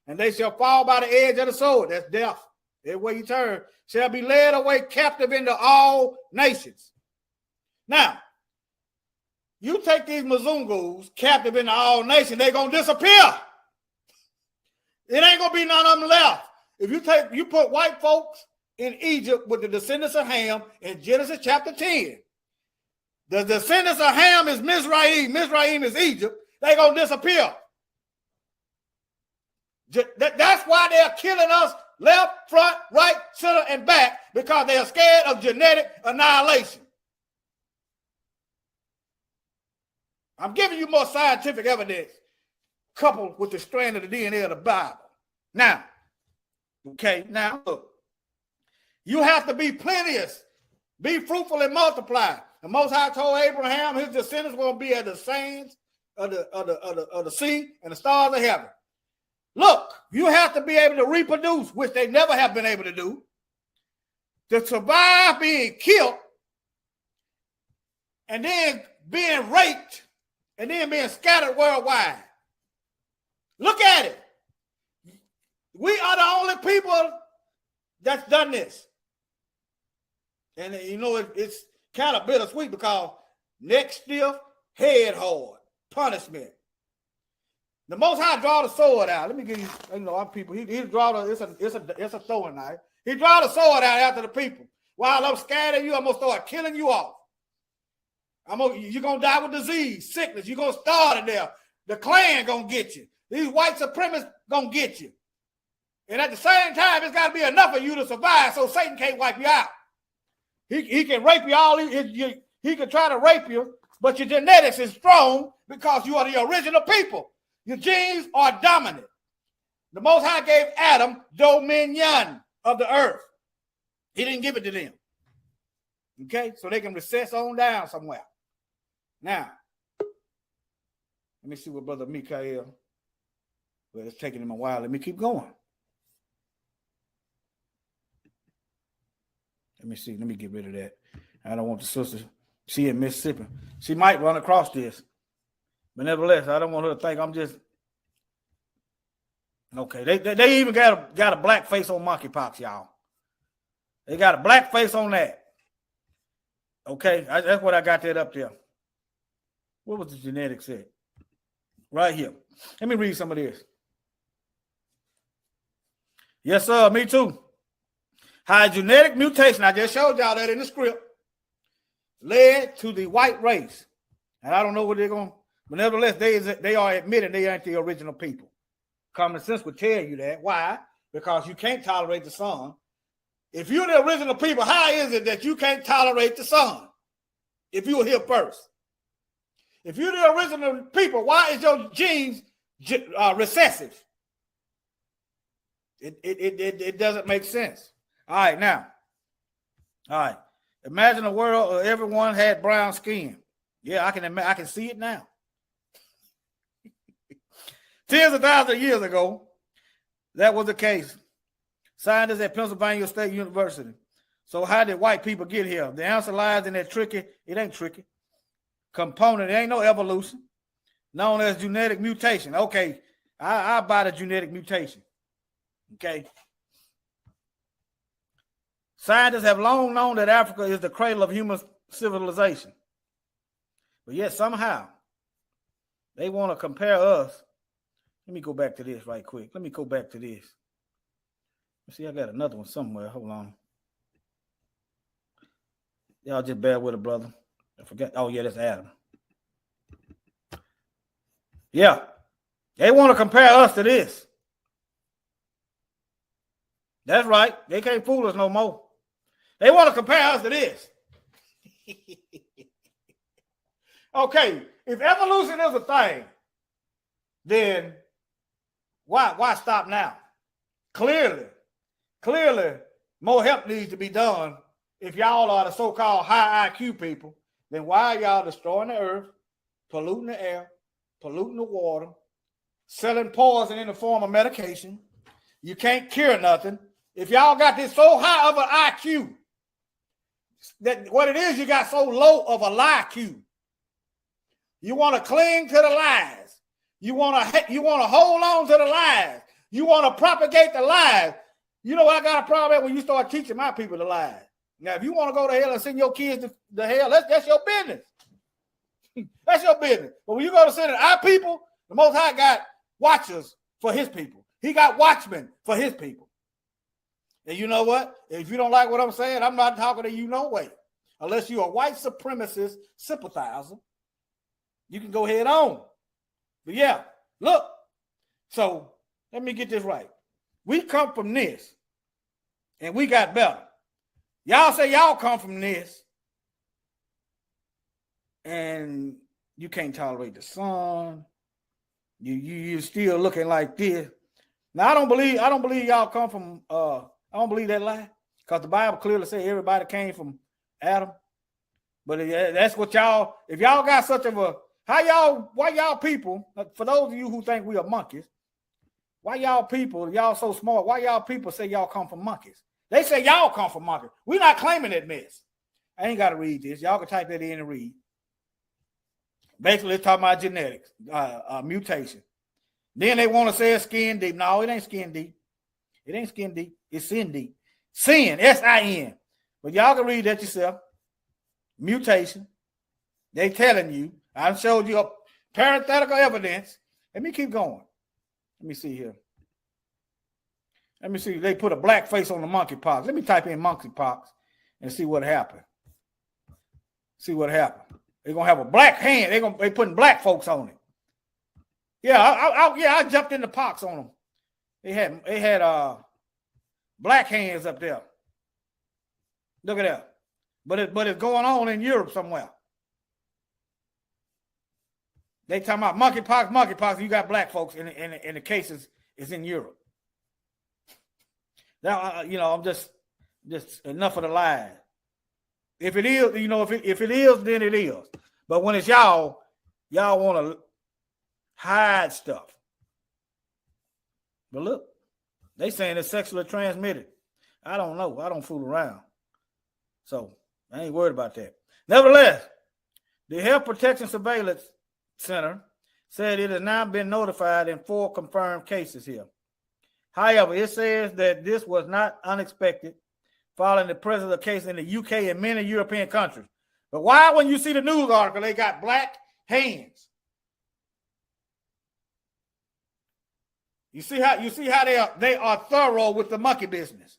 And they shall fall by the edge of the sword. That's death. Everywhere you turn, shall be led away captive into all nations. Now, you take these Mzungus captive in the all nation, they're going to disappear. It ain't going to be none of them left. If you put white folks in Egypt with the descendants of Ham in Genesis chapter 10, the descendants of Ham is Mizraim. Mizraim is Egypt. They're going to disappear. That's why they're killing us left, front, right, center, and back, because they are scared of genetic annihilation. I'm giving you more scientific evidence coupled with the strand of the DNA of the Bible. Now, look. You have to be plenteous, be fruitful and multiply. The Most High told Abraham his descendants will be as the sands of the sea and the stars of heaven. Look, you have to be able to reproduce, which they never have been able to do, to survive being killed and then being raped and then being scattered worldwide. Look at it. We are the only people that's done this. And you know, it's kind of bittersweet because neck stiff, head hard, punishment. The Most High draw the sword out. Let me give you, our people. He draw it's a throwing knife. He draw the sword out after the people. While I'm scared of you, I'm gonna start killing you off. You're gonna die with disease, sickness. You're gonna starve to death. The Klan gonna get you. These white supremacists gonna get you. And at the same time, it's got to be enough of you to survive, so Satan can't wipe you out. He can rape you all. He can try to rape you, but your genetics is strong because you are the original people. Your genes are dominant. The Most High gave Adam dominion of the earth. He didn't give it to them. Okay, so they can recess on down somewhere. Now, let me see what Brother Mikael. Well, it's taking him a while. Let me keep going. Let me see. Let me get rid of that. I don't want the sister. She in Mississippi. She might run across this. But nevertheless, I don't want her to think I'm just okay. They even got a black face on monkeypox, y'all. They got a black face on that. Okay, that's what I got that up there. What was the genetics at? Right here. Let me read some of this. Yes, sir. Me too. How genetic mutation, I just showed y'all that in the script, led to the white race. And I don't know what they're going to, but nevertheless, they are admitting they ain't the original people. Common sense would tell you that. Why? Because you can't tolerate the sun. If you're the original people, how is it that you can't tolerate the sun? If you were here first. If you're the original people, why is your genes recessive? It doesn't make sense. All right, now. All right. Imagine a world where everyone had brown skin. Yeah, I can see it now. Tens of thousands of years ago, that was the case. Scientists at Pennsylvania State University. So how did white people get here? The answer lies in that it ain't tricky, component. It ain't no evolution, known as genetic mutation. Okay, I buy the genetic mutation. Okay. Scientists have long known that Africa is the cradle of human civilization. But yet somehow they want to compare us. Let me go back to this right quick. Let me go back to this. See, I got another one somewhere. Hold on. Y'all just bear with it, brother. I forgot. Oh, yeah, that's Adam. Yeah. They want to compare us to this. That's right. They can't fool us no more. They want to compare us to this. Okay, if evolution is a thing, then why stop now? Clearly, more help needs to be done. If y'all are the so-called high IQ people, then why are y'all destroying the earth, polluting the air, polluting the water, selling poison in the form of medication? You can't cure nothing. If y'all got this so high of an IQ, that what it is, you got so low of a IQ. You want to cling to the lies. You want to hold on to the lies. You want to propagate the lies. You know what I got a problem with when you start teaching my people the lies. Now, if you want to go to hell and send your kids to hell, that's your business. That's your business. But when you go to sin in our people, the Most High got watchers for his people. He got watchmen for his people. And you know what? If you don't like what I'm saying, I'm not talking to you no way. Unless you're a white supremacist sympathizer, you can go head on. But yeah, look. So let me get this right. We come from this, and we got better. Y'all say y'all come from this, and you can't tolerate the sun. You're still looking like this. Now I don't believe y'all come from I don't believe that lie, because the Bible clearly says everybody came from Adam. But that's what y'all, if y'all got such of a, why y'all people, for those of you who think we are monkeys, why y'all people, y'all so smart, why y'all people say y'all come from monkeys? They say y'all come from monkeys. We're not claiming that mess. I ain't got to read this. Y'all can type that in and read. Basically, it's talking about genetics, mutation. Then they want to say it's skin deep. No, it ain't skin deep. It ain't skin deep. It's sin deep. Sin, S-I-N. But y'all can read that yourself. Mutation. They telling you. I showed you a parenthetical evidence. Let me keep going. Let me see here. Let me see. They put a black face on the monkeypox. Let me type in monkeypox and see what happened. See what happened. They're gonna have a black hand. They putting black folks on it. Yeah, I jumped in the pox on them. They had black hands up there. Look at that. But it's going on in Europe somewhere. They talking about monkeypox. You got black folks in the cases is in Europe. Now I'm just enough of the lies. If it is, if it is, then it is. But when it's y'all want to hide stuff. But look, they saying it's sexually transmitted. I don't know. I don't fool around. So I ain't worried about that. Nevertheless, the Health Protection Surveillance Center said it has now been notified in 4 confirmed cases here. However, it says that this was not unexpected following the presence of cases in the UK and many European countries. But why, when you see the news article, they got black hands? You see how they are thorough with the monkey business.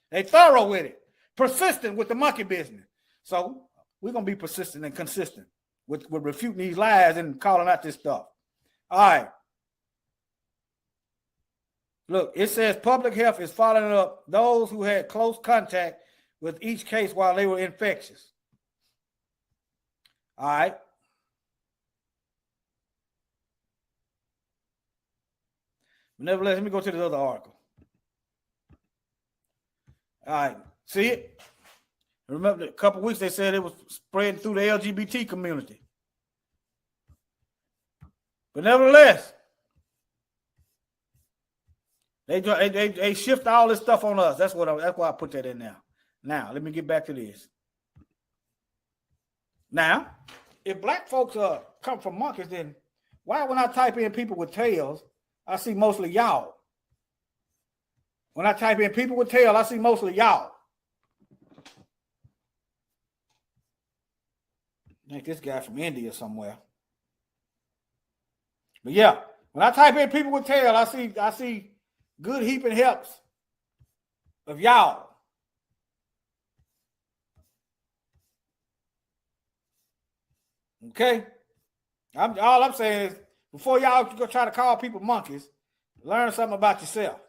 They thorough with it, persistent with the monkey business. So we're gonna be persistent and consistent with refuting these lies and calling out this stuff. All right. Look, it says public health is following up those who had close contact with each case while they were infectious. All right. Nevertheless, let me go to the other article. All right. See it? Remember, a couple of weeks they said it was spreading through the LGBT community. But nevertheless, they shift all this stuff on us. That's why I put that in now. Now, let me get back to this. Now, if black folks come from monkeys, then why when I type in people with tails, I see mostly y'all? When I type in people with tails, I see mostly y'all. I think this guy from India somewhere. But yeah, when I type in people with tail, I see good heaping helps of y'all. Okay? All I'm saying is, before y'all go try to call people monkeys, learn something about yourself.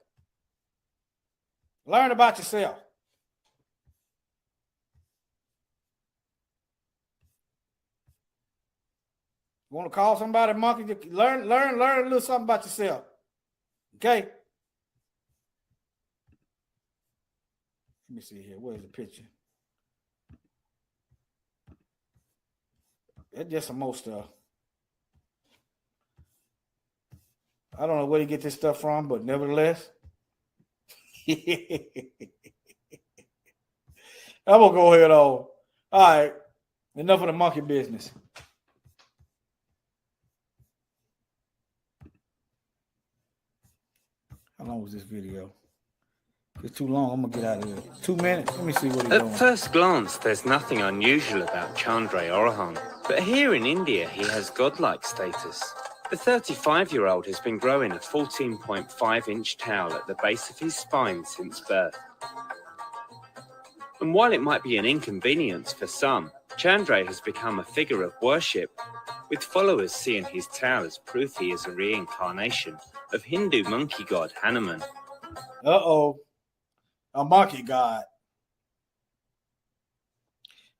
Learn about yourself. You want to call somebody a monkey? Learn a little something about yourself. Okay? Let me see here. Where's the picture? That's just some more stuff. I don't know where to get this stuff from, but nevertheless, I'm gonna go ahead on. All right, enough of the monkey business. How long was this video? If it's too long, I'm gonna get out of here. 2 minutes. Let me see what he's doing. At first glance, there's nothing unusual about Chandra Orahan. But here in India, he has godlike status. The 35-year-old has been growing a 14.5-inch towel at the base of his spine since birth. And while it might be an inconvenience for some, Chandra has become a figure of worship, with followers seeing his towel as proof he is a reincarnation of Hindu monkey god Hanuman. Uh-oh. A monkey god.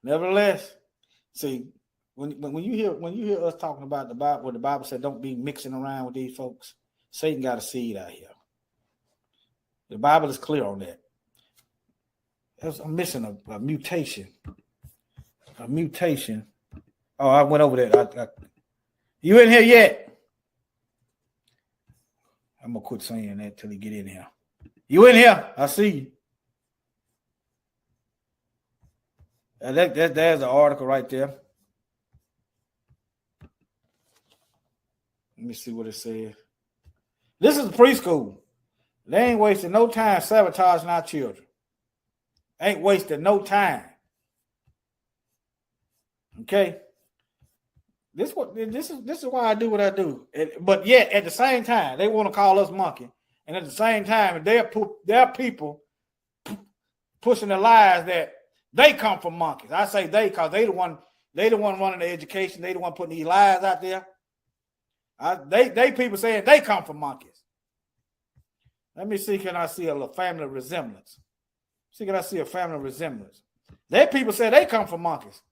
Nevertheless, see, when you hear us talking about the Bible, where the Bible said don't be mixing around with these folks, Satan got a seed out here. The Bible is clear on that. I'm missing a mutation. A mutation. Oh, I went over that. You in here yet? I'm gonna quit saying that till you get in here. You in here? I see you. There's the article right there. Let me see what it says. This is preschool. They ain't wasting no time sabotaging our children. Ain't wasting no time. Okay. This is why I do what I do. But yet at the same time, they want to call us monkey. And at the same time, they're people pushing the lies that they come from monkeys. I say they because they the one running the education. They the one putting these lies out there. They people saying they come from monkeys. Let me see, can I see a little family resemblance? See, can I see a family resemblance? They people say they come from monkeys.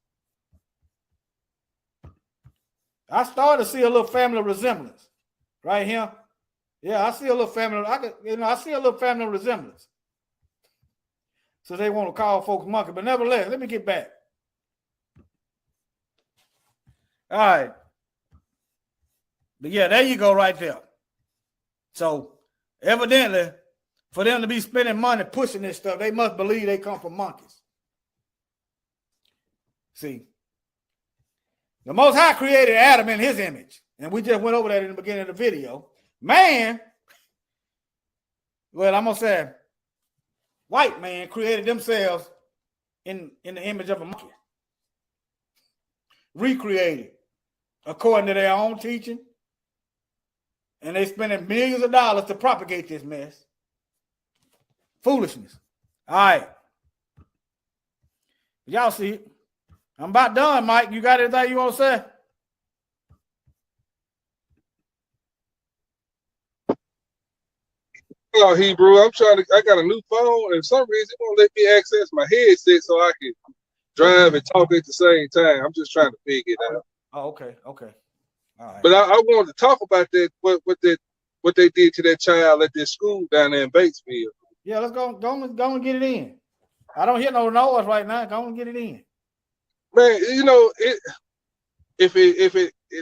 I started to see a little family resemblance right here. Yeah, I see a little family. I see a little family resemblance. So they want to call folks monkey, but nevertheless, let me get back. All right. But yeah, there you go right there. So evidently, for them to be spending money pushing this stuff, they must believe they come from monkeys. See, the Most High created Adam in his image. And we just went over that in the beginning of the video. Man, well, I'm going to say, white man created themselves in the image of a monkey. Recreated according to their own teaching. And they spending millions of dollars to propagate this mess. Foolishness. All right. Y'all see it. I'm about done, Mike. You got anything you want to say? Oh, Hebrew, I got a new phone, and for some reason it won't let me access my headset so I can drive and talk at the same time. I'm just trying to figure it out. Oh, okay. All right. But I wanted to talk about that, what they did to that child at this school down there in Batesville. Yeah, let's go and get it in. I don't hear no noise right now. Go and get it in. Man, you know, if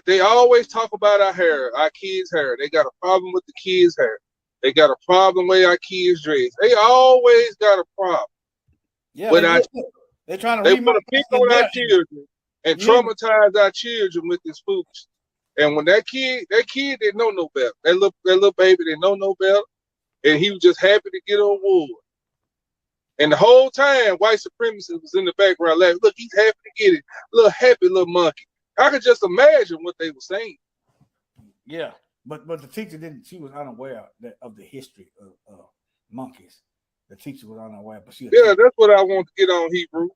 they always talk about our kids' hair. They got a problem with the kids' hair. They got a problem with our kids' dress. They always got a problem. Yeah, they're trying to. They want to pick on our children and traumatize our children with this foolishness. And when that kid didn't know no better. That little baby didn't know no better, and he was just happy to get an award. And the whole time, white supremacists was in the background laughing. Look, he's happy to get it. Little happy little monkey. I could just imagine what they were saying. Yeah, but the teacher didn't. She was unaware of the history of monkeys. The teacher was unaware, but that's what I want to get on, Hebrew.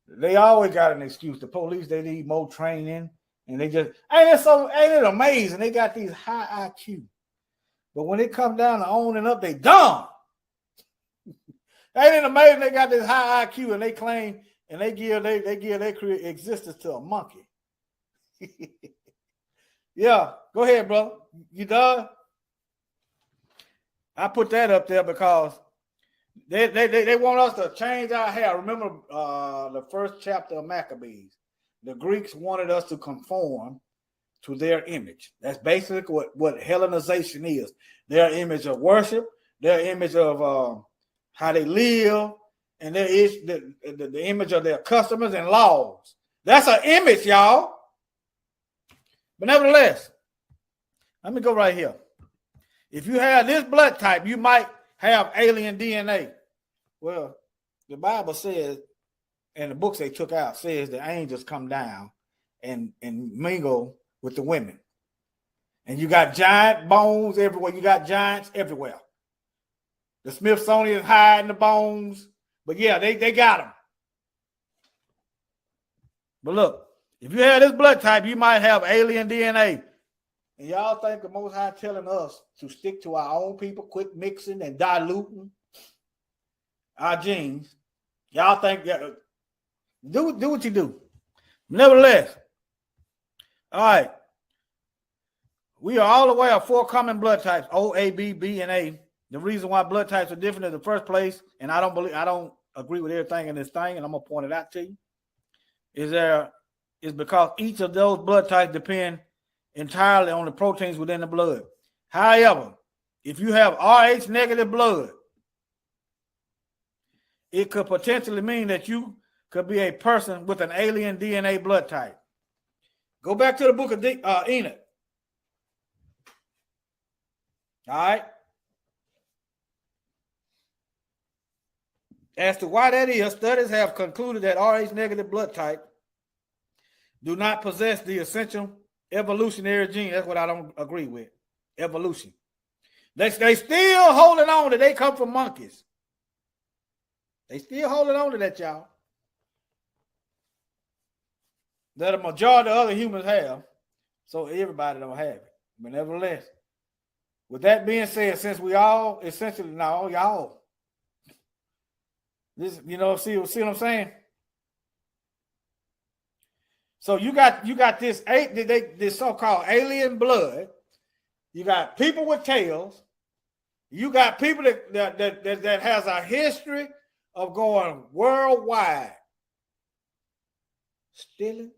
They always got an excuse. The police, they need more training, and they just ain't it amazing? They got these high IQ, but when it comes down to owning up, they dumb. Ain't it amazing? They got this high IQ, and they claim and they give their existence to a monkey. Yeah, go ahead, bro. You done? I put that up there because they want us to change our hair. Remember the first chapter of Maccabees. The Greeks wanted us to conform to their image. That's basically what Hellenization is. Their image of worship, their image of how they live, and there is the image of their customers and laws. That's an image, y'all. But nevertheless, let me go right here. If you have this blood type, you might have alien DNA. Well, the Bible says, and the books they took out says the angels come down and mingle with the women. And you got giant bones everywhere. You got giants everywhere. The Smithsonian hiding the bones. But yeah, they got them. But look, if you have this blood type, you might have alien DNA. And y'all think the Most High telling us to stick to our own people, quit mixing and diluting our genes. Y'all think that do what you do. Nevertheless, all right. We are all aware of 4 common blood types: O, A, B, B, and A. The reason why blood types are different in the first place, and I don't agree with everything in this thing, and I'm gonna point it out to you, is because each of those blood types depend entirely on the proteins within the blood. However, if you have Rh negative blood, it could potentially mean that you could be a person with an alien DNA blood type. Go back to the book of Enoch. All right. As to why that is, studies have concluded that Rh negative blood type do not possess the essential evolutionary gene. That's what I don't agree with. Evolution. They still holding on that they come from monkeys. They still holding on to that, y'all. That a majority of other humans have, so everybody don't have it. But nevertheless, with that being said, since we all essentially now y'all, this see what I'm saying? So you got this so-called alien blood. You got people with tails. You got people that has a history of going worldwide, stealing,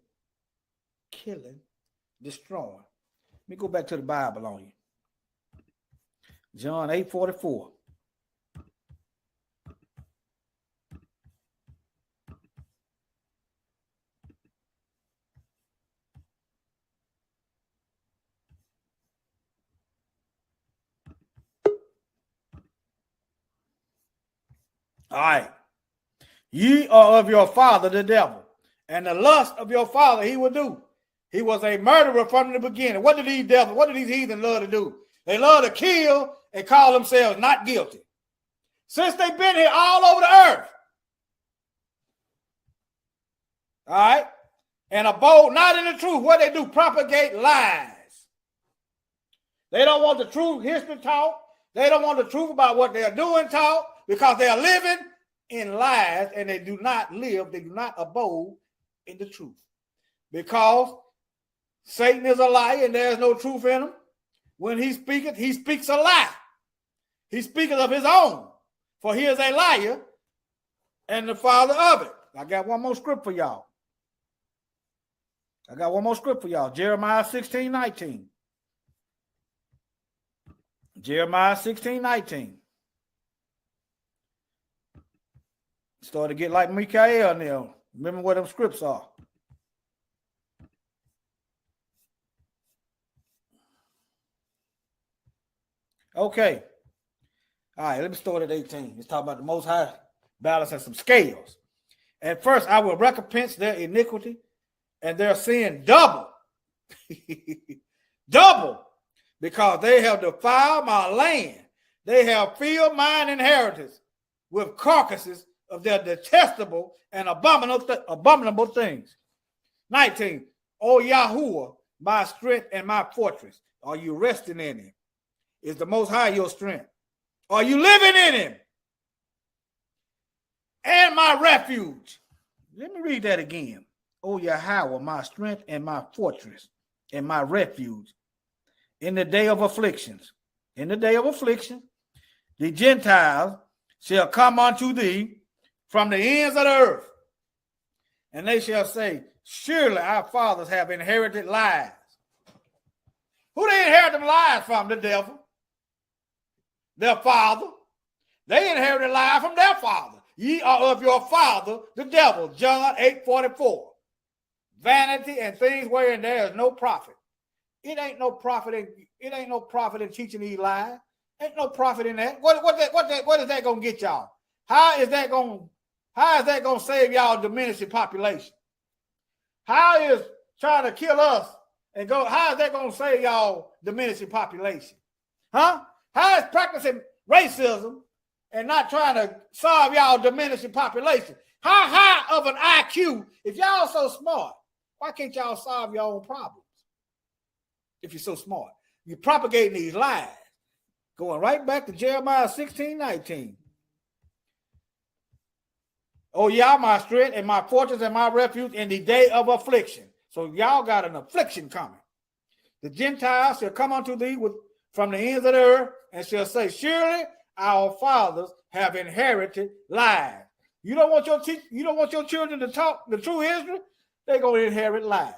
killing, destroying. Let me go back to the Bible on you. John 8:44. All right. Ye are of your father, the devil, and the lust of your father he will do. He was a murderer from the beginning. What did these heathens love to do? They love to kill and call themselves not guilty. Since they've been here all over the earth. All right. And abode not in the truth. What they do? Propagate lies. They don't want the true history taught. They don't want the truth about what they're doing taught, because they are living in lies and they do not abode in the truth. Because Satan is a liar and there is no truth in him. When he speaks a lie. He speaketh of his own, for he is a liar and the father of it. I got one more script for y'all. Jeremiah 16:19. Jeremiah 16:19. Started to get like Mikael now. Remember what them scripts are. Okay. All right, let me start at 18. Let's talk about the Most High balance and some scales. At first, I will recompense their iniquity and their sin double. Double. Because they have defiled my land. They have filled mine inheritance with carcasses of their detestable and abominable things. 19. O Yahuwah, my strength and my fortress. Are you resting in him? Is the Most High your strength? Are you living in him? And my refuge. Let me read that again. O Yahweh, my strength and my fortress and my refuge. In the day of afflictions. In the day of affliction, the Gentiles shall come unto thee from the ends of the earth. And they shall say, surely our fathers have inherited lies. Who they inherit them lies from? The devil. Their father. They inherited lies from their father. Ye are of your father, the devil. John 8:44. Vanity and things wherein there is no profit. It ain't no profit in teaching these lies. Ain't no profit in that. What is that gonna get y'all? How is that gonna save y'all diminishing population? How is trying to kill us and go, how is that going to save y'all diminishing population? Huh? How is practicing racism and not trying to solve y'all diminishing population? How high of an IQ, if y'all so smart, why can't y'all solve your own problems? If you're so smart. You're propagating these lies. Going right back to Jeremiah 16:19. Oh, y'all my strength and my fortress and my refuge in the day of affliction. So y'all got an affliction coming. The Gentiles shall come unto thee from the ends of the earth and shall say, surely our fathers have inherited lies. You don't want your children to talk the true history? They're going to inherit lies.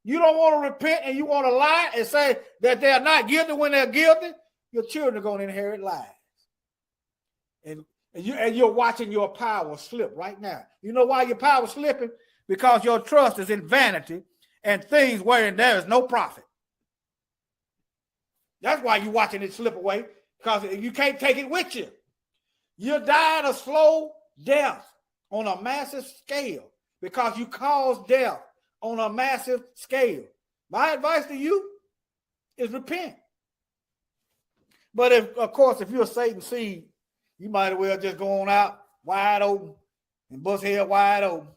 You don't want to repent and you want to lie and say that they're not guilty when they're guilty? Your children are going to inherit lies. And you're watching your power slip right now. You know why your power is slipping? Because your trust is in vanity and things wherein there is no profit. That's why you're watching it slip away, because you can't take it with you. You're dying a slow death on a massive scale because you caused death on a massive scale. My advice to you is repent. But if you're a Satan seed, you might as well just go on out wide open and bust head wide open.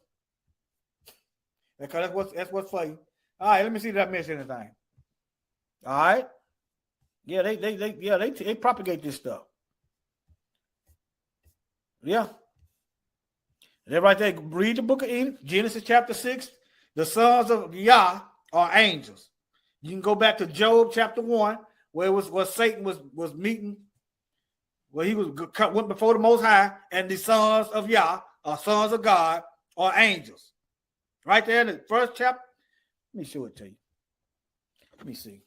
Because that's what's for you. All right, let me see if I missed anything. All right. Yeah, they propagate this stuff. Yeah. They're right there. Read the book of Enoch, Genesis chapter 6. The sons of Yah are angels. You can go back to Job chapter 1, where Satan was meeting, where he went before the Most High, and the sons of Yah, or sons of God, are angels. Right there in the first chapter. Let me show it to you. Let me see.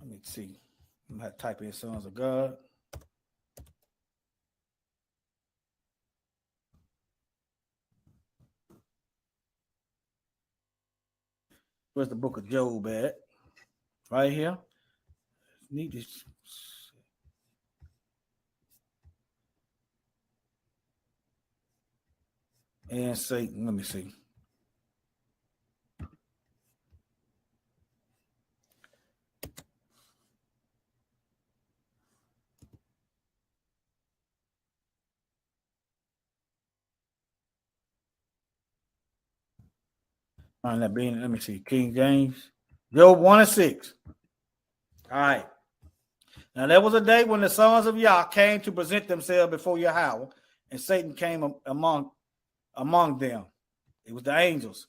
I'm going to type in sons of God. Where's the book of Job at? Right here. Need this. And Satan. Let me see. Let me see. King James. Job 1:6. All right. Now there was a day when the sons of Yah came to present themselves before Yahweh, and Satan came among them. It was the angels.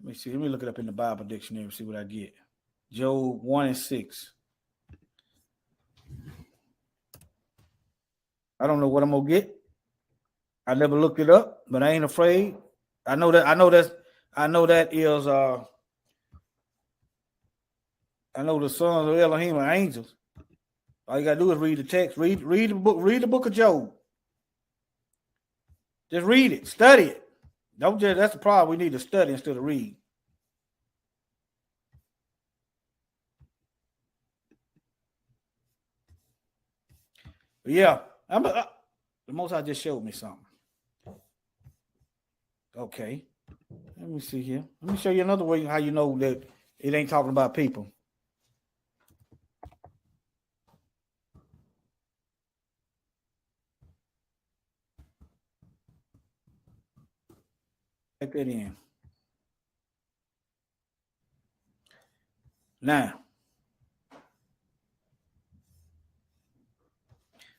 Let me see. Let me look it up in the Bible dictionary and see what I get. Job 1:6. I don't know what I'm gonna get. I never looked it up, but I ain't afraid. I know that is I know the sons of Elohim are angels. All you gotta do is read the text. Read the book of Job. Just read it, study it. That's the problem. We need to study instead of read. But yeah, the Most High just showed me something. Okay, let me see here. Let me show you another way how you know that it ain't talking about people. Take that in. Now,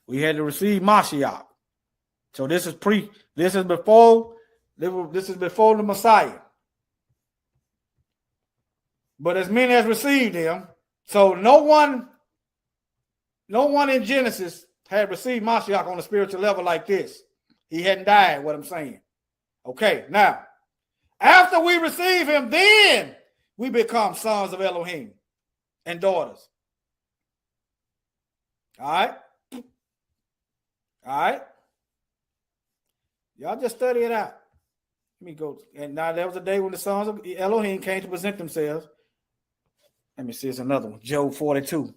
we had to receive Mashiach. So this is before the Messiah. But as many as received him, so no one in Genesis had received Mashiach on a spiritual level like this. He hadn't died, what I'm saying. Okay, now, after we receive him, then we become sons of Elohim and daughters. All right. Y'all just study it out. Let me go. And now there was a day when the sons of Elohim came to present themselves. Let me see, it's another one. Job 42.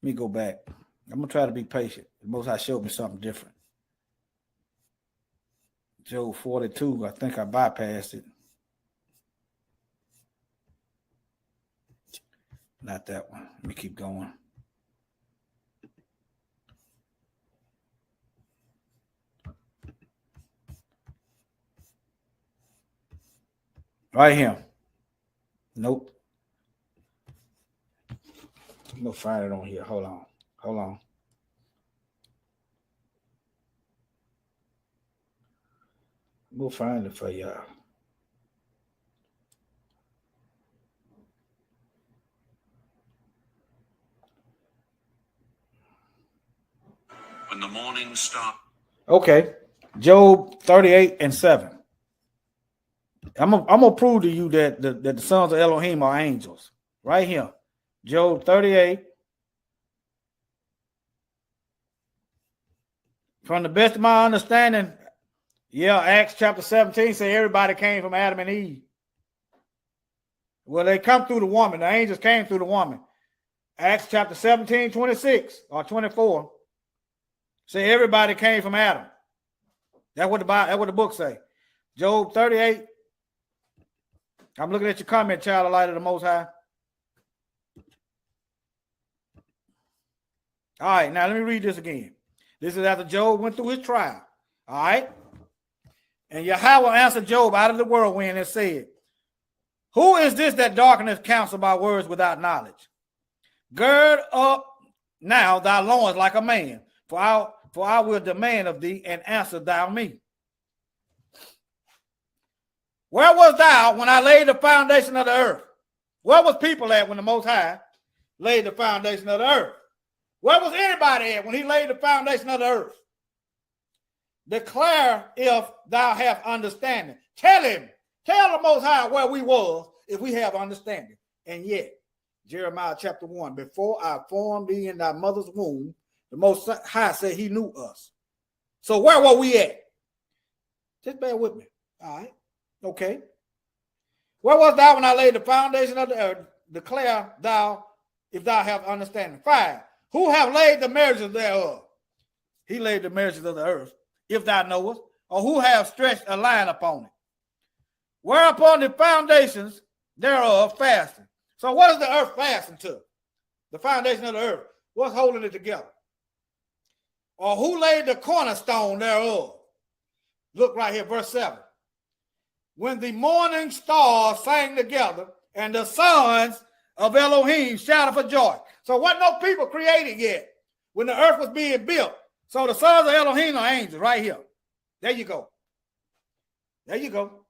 me go back. I'm gonna try to be patient. The Most High showed me something different. Job 42, I think I bypassed it. Not that one. Let me keep going. Right here. Nope. I'm gonna find it on here. Hold on. We'll find it for y'all. When the morning star. Okay. Job 38 and 7. I'm gonna prove to you that the sons of Elohim are angels. Right here. Job 38. From the best of my understanding, Acts chapter 17 say everybody came from Adam and Eve. Well, they come through the woman. The angels came through the woman. Acts chapter 17, 26 or 24. Say everybody came from Adam. That's what the book say. Job 38. I'm looking at your comment, child of light of the Most High. All right, now let me read this again. This is after Job went through his trial. All right. And Yahweh answered Job out of the whirlwind and said, who is this that darkeneth counsel by words without knowledge? Gird up now thy loins like a man, for I will demand of thee, and answer thou me. Where was thou when I laid the foundation of the earth? Where was people at when the Most High laid the foundation of the earth? Where was anybody at when he laid the foundation of the earth? Declare if thou have understanding. Tell the Most High where we was if we have understanding. And yet, Jeremiah chapter 1, before I formed thee in thy mother's womb, the Most High said he knew us. So where were we at? Just bear with me. All right. Okay. Where was thou when I laid the foundation of the earth? Declare thou if thou have understanding. 5. Who have laid the measures thereof? He laid the measures of the earth, if thou knowest, or who have stretched a line upon it? Whereupon the foundations thereof fasten. So what is the earth fastened to? The foundation of the earth. What's holding it together? Or who laid the cornerstone thereof? Look right here, verse 7. When the morning stars sang together and the sons of Elohim shouted for joy. So what no people created yet when the earth was being built. So the sons of Elohim are angels right here. There you go. There you go.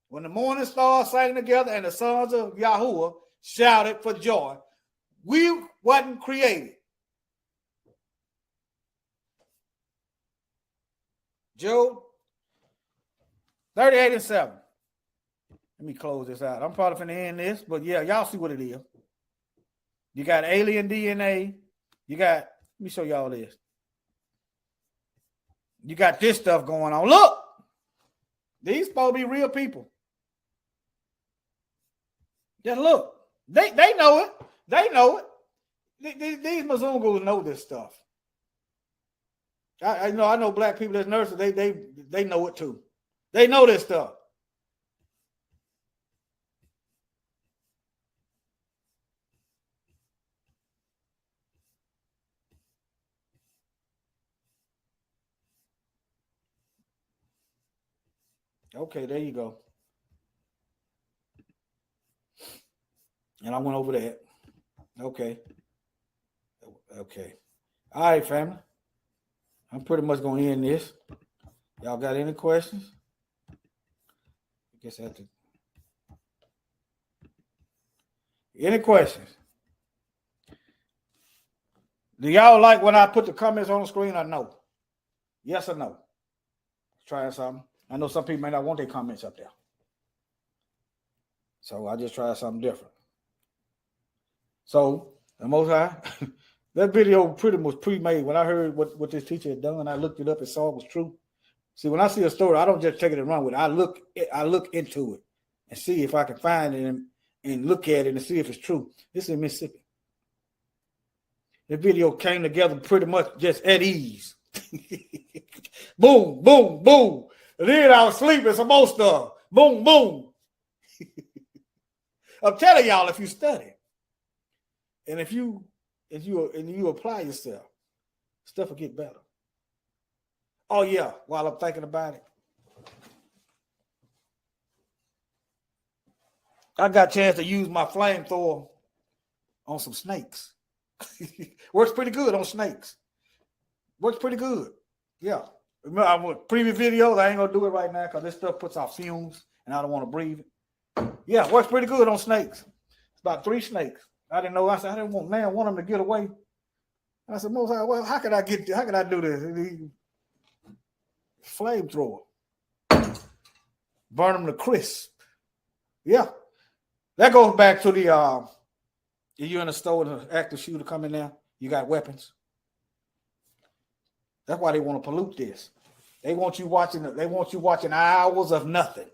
When the morning stars sang together and the sons of Yahuwah shouted for joy, we wasn't created. Job 38 and 7. Let me close this out. I'm probably finna end this, but yeah, y'all see what it is. You got alien DNA. You got, let me show y'all this. You got this stuff going on. Look, these supposed to be real people. Just look. They know it. They know it. These Mzungus know this stuff. I know black people that's nurses. They know it too. They know this stuff. Okay, there you go. And I went over that. Okay. All right, family. I'm pretty much going to end this. Y'all got any questions? I guess I have to. Any questions? Do y'all like when I put the comments on the screen or no? Yes or no? Try something. I know some people may not want their comments up there. So I just tried something different. So, the Most High, that video pretty much pre-made. When I heard what this teacher had done, I looked it up and saw it was true. See, when I see a story, I don't just take it and run with it. I look into it and see if I can find it and look at it and see if it's true. This is in Mississippi. The video came together pretty much just at ease. Boom, boom, boom. And then I was sleeping some more stuff. Boom, boom. I'm telling y'all, if you study and if you apply yourself, stuff will get better. Oh yeah, while I'm thinking about it, I got a chance to use my flamethrower on some snakes. Works pretty good on snakes. Works pretty good. Yeah. Remember, I went previous videos. I ain't gonna do it right now because this stuff puts out fumes and I don't want to breathe it. Yeah, works pretty good on snakes. It's about 3 snakes. I didn't know. I said I didn't want them to get away. I said, Most High, well, how can I do this? Flamethrower. Burn them to crisp. Yeah. That goes back to the if you're in a store and an active shooter come in there, you got weapons. That's why they want to pollute this. They want you watching hours of nothing.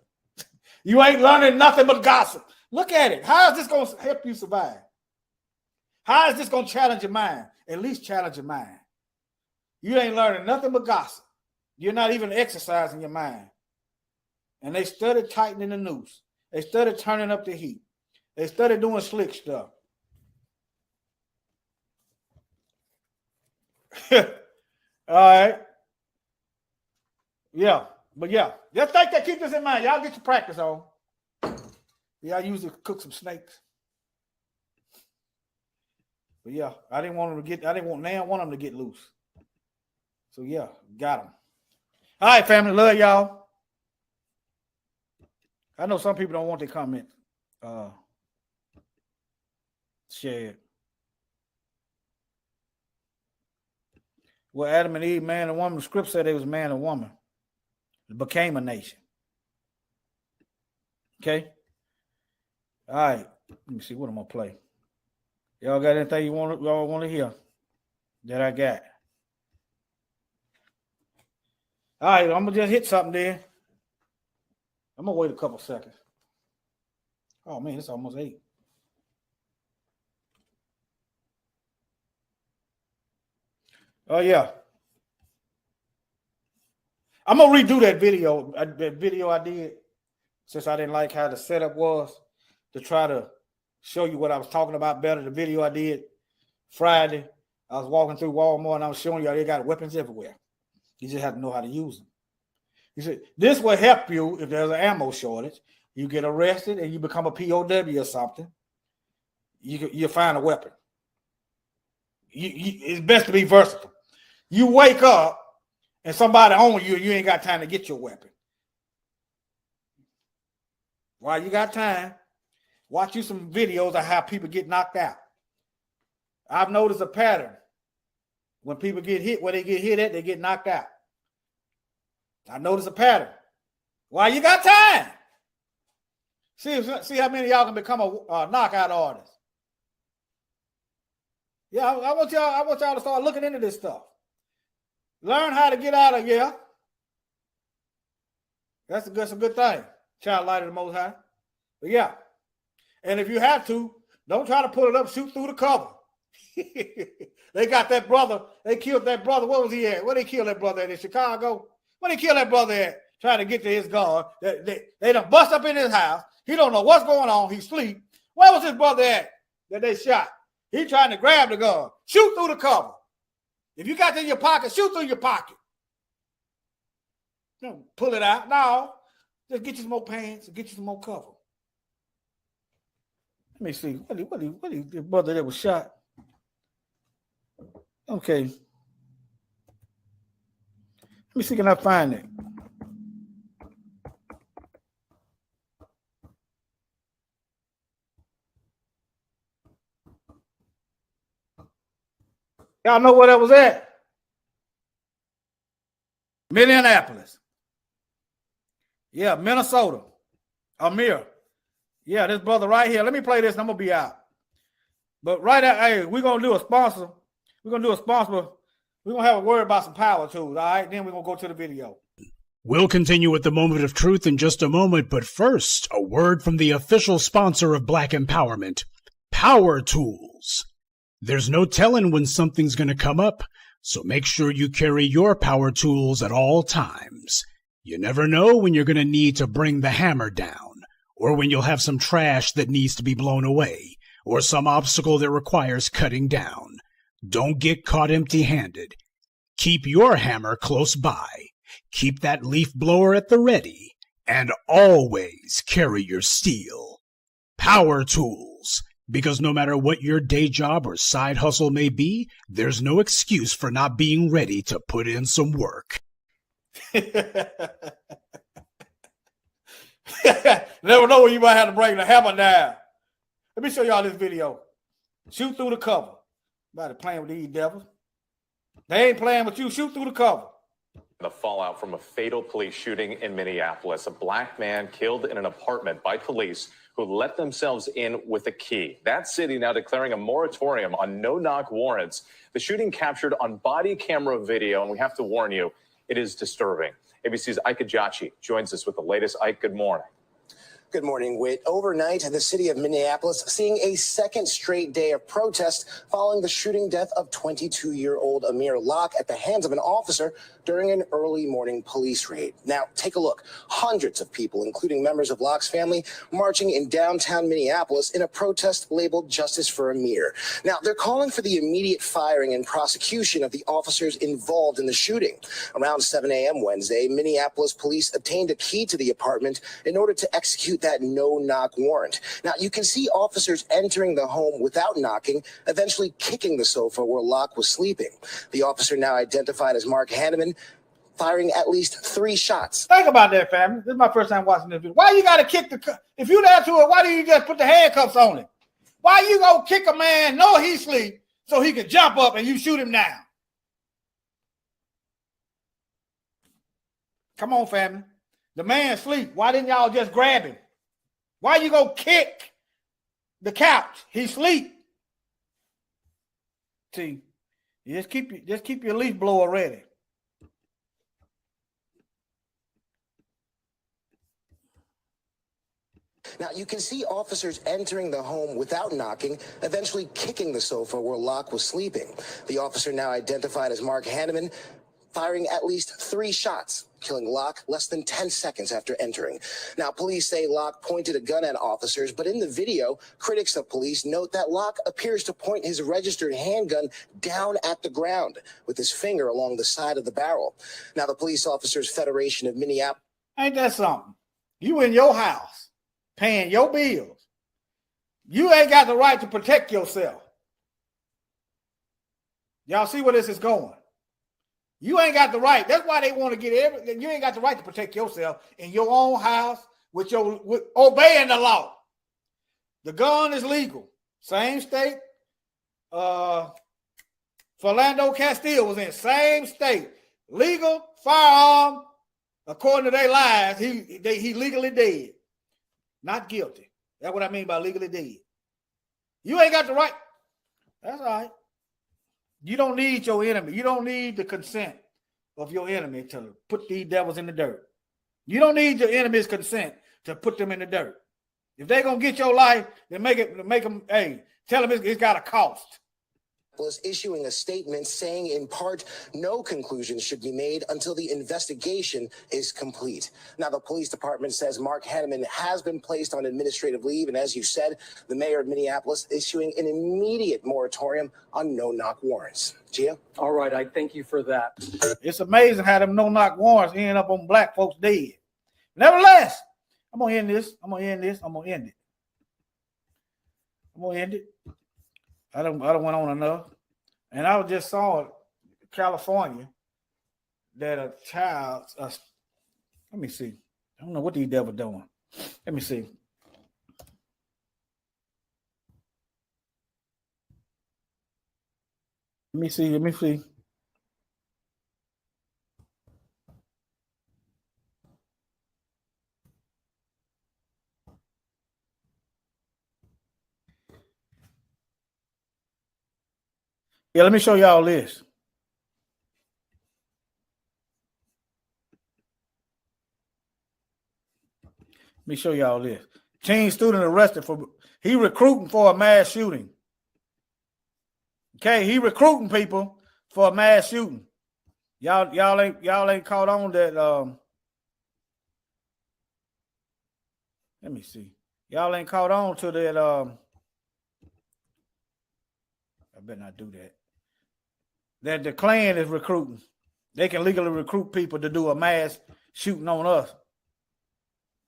You ain't learning nothing but gossip. Look at it. How is this going to help you survive? How is this going to challenge your mind? At least challenge your mind. You ain't learning nothing but gossip. You're not even exercising your mind. And they started tightening the noose. They started turning up the heat. They started doing slick stuff. All right. Yeah. But yeah, just think that. Keep this in mind. Y'all get your practice on. Yeah, I usually cook some snakes. But yeah, I didn't want them to get loose. So yeah, got them. All right, family. Love y'all. I know some people don't want their comments shared. Well, Adam and Eve, man and woman, the script said they was man and woman. It became a nation. Okay? All right. Let me see what I'm going to play. Y'all got anything y'all want to hear that I got? All right, I'm going to just hit something there. I'm going to wait a couple seconds. Oh, man, it's almost 8. Oh, yeah. I'm going to redo that video I did, since I didn't like how the setup was, to try to show you what I was talking about better. The video I did Friday, I was walking through Walmart and I was showing you they got weapons everywhere. You just have to know how to use them. He said, this will help you if there's an ammo shortage. You get arrested and you become a POW or something. You find a weapon. It's best to be versatile. You wake up and somebody on you and you ain't got time to get your weapon. While you got time, watch you some videos of how people get knocked out. I've noticed a pattern. When people get hit, where they get hit at, they get knocked out. I noticed a pattern. Why you got time? See how many of y'all can become a knockout artist. Yeah, I want y'all to start looking into this stuff. Learn how to get out of here. That's a good thing. Child light of the Most High. But yeah. And if you have to, don't try to pull it up, shoot through the cover. They got that brother. They killed that brother. What was he at? Where they kill that brother at in Chicago? Where they kill that brother at? Trying to get to his gun. They done bust up in his house. He don't know what's going on. He sleep. Where was his brother at that they shot? He trying to grab the gun. Shoot through the cover. If you got it in your pocket, shoot through your pocket. Don't pull it out. No. Just get you some more pants and get you some more cover. Let me see. What the brother that was shot? Okay. Let me see, can I find it? Y'all know where that was at? Minneapolis. Yeah, Minnesota. Amir. Yeah, this brother right here. Let me play this and I'm going to be out. But right out, hey, we're going to do a sponsor. We're going to have a word about some power tools, all right? Then we're going to go to the video. We'll continue with the moment of truth in just a moment, but first, a word from the official sponsor of Black Empowerment, Power Tools. There's no telling when something's going to come up, so make sure you carry your power tools at all times. You never know when you're going to need to bring the hammer down, or when you'll have some trash that needs to be blown away, or some obstacle that requires cutting down. Don't get caught empty-handed. Keep your hammer close by. Keep that leaf blower at the ready, and always carry your steel. Power tools. Because no matter what your day job or side hustle may be, there's no excuse for not being ready to put in some work. Never know when you might have to bring the hammer down. Let me show y'all this video. Shoot through the cover. Somebody playing with these devils. They ain't playing with you. Shoot through the cover. The fallout from a fatal police shooting in Minneapolis. A black man killed in an apartment by police who let themselves in with a key. That city now declaring a moratorium on no-knock warrants. The shooting captured on body camera video, and we have to warn you, it is disturbing. ABC's Ike Ajachi joins us with the latest. Ike, good morning. Good morning, Whit. Overnight, the city of Minneapolis seeing a second straight day of protest following the shooting death of 22-year-old Amir Locke at the hands of an officer during an early morning police raid. Now, take a look. Hundreds of people, including members of Locke's family, marching in downtown Minneapolis in a protest labeled Justice for Amir. Now, they're calling for the immediate firing and prosecution of the officers involved in the shooting. Around 7 a.m. Wednesday, Minneapolis police obtained a key to the apartment in order to execute that no-knock warrant. Now, you can see officers entering the home without knocking, eventually kicking the sofa where Locke was sleeping. The officer, now identified as Mark Hanneman, firing at least 3 shots. Think about that, family. This is my first time watching this video. Why you got to kick the... If you there to it, why do you just put the handcuffs on him? Why you go kick a man, know he sleep, so he can jump up and you shoot him down? Come on, family. The man sleep. Why didn't y'all just grab him? Why you go kick the couch? He sleep. See, you just keep your leaf blower ready. Now, you can see officers entering the home without knocking, eventually kicking the sofa where Locke was sleeping. The officer, now identified as Mark Hanneman, firing at least 3 shots, killing Locke less than 10 seconds after entering. Now, police say Locke pointed a gun at officers, but in the video, critics of police note that Locke appears to point his registered handgun down at the ground with his finger along the side of the barrel. Now, the Police Officers Federation of Minneapolis... Ain't that something? You in your house, paying your bills. You ain't got the right to protect yourself. Y'all see where this is going? You ain't got the right. That's why they want to get everything. You ain't got the right to protect yourself in your own house with obeying the law. The gun is legal. Same state. Philando Castile was in same state. Legal firearm. According to their lies, he legally dead. Not guilty. That's what I mean by legally dead. You ain't got the right. That's all right. You don't need your enemy. You don't need the consent of your enemy to put these devils in the dirt. You don't need your enemy's consent to put them in the dirt. If they're going to get your life, then make them, hey, tell them it's got a cost. Issuing a statement saying in part no conclusions should be made until the investigation is complete. Now, the police department says Mark Hanneman has been placed on administrative leave, and as you said, the mayor of Minneapolis issuing an immediate moratorium on no-knock warrants. Gia? All right, I thank you for that. It's amazing how them no-knock warrants end up on black folks dead. Nevertheless, I'm gonna end this. I'm gonna end it. I don't went on enough. And I just saw in California that a child, let me see. I don't know what these devils doing. Let me see. Let me see. Yeah, let me show y'all this. Let me show y'all this. Teen student arrested for he recruiting for a mass shooting. Okay, he recruiting people for a mass shooting. Y'all ain't caught on that. Let me see. Y'all ain't caught on to that. I better not do that. That the Klan is recruiting. They can legally recruit people to do a mass shooting on us.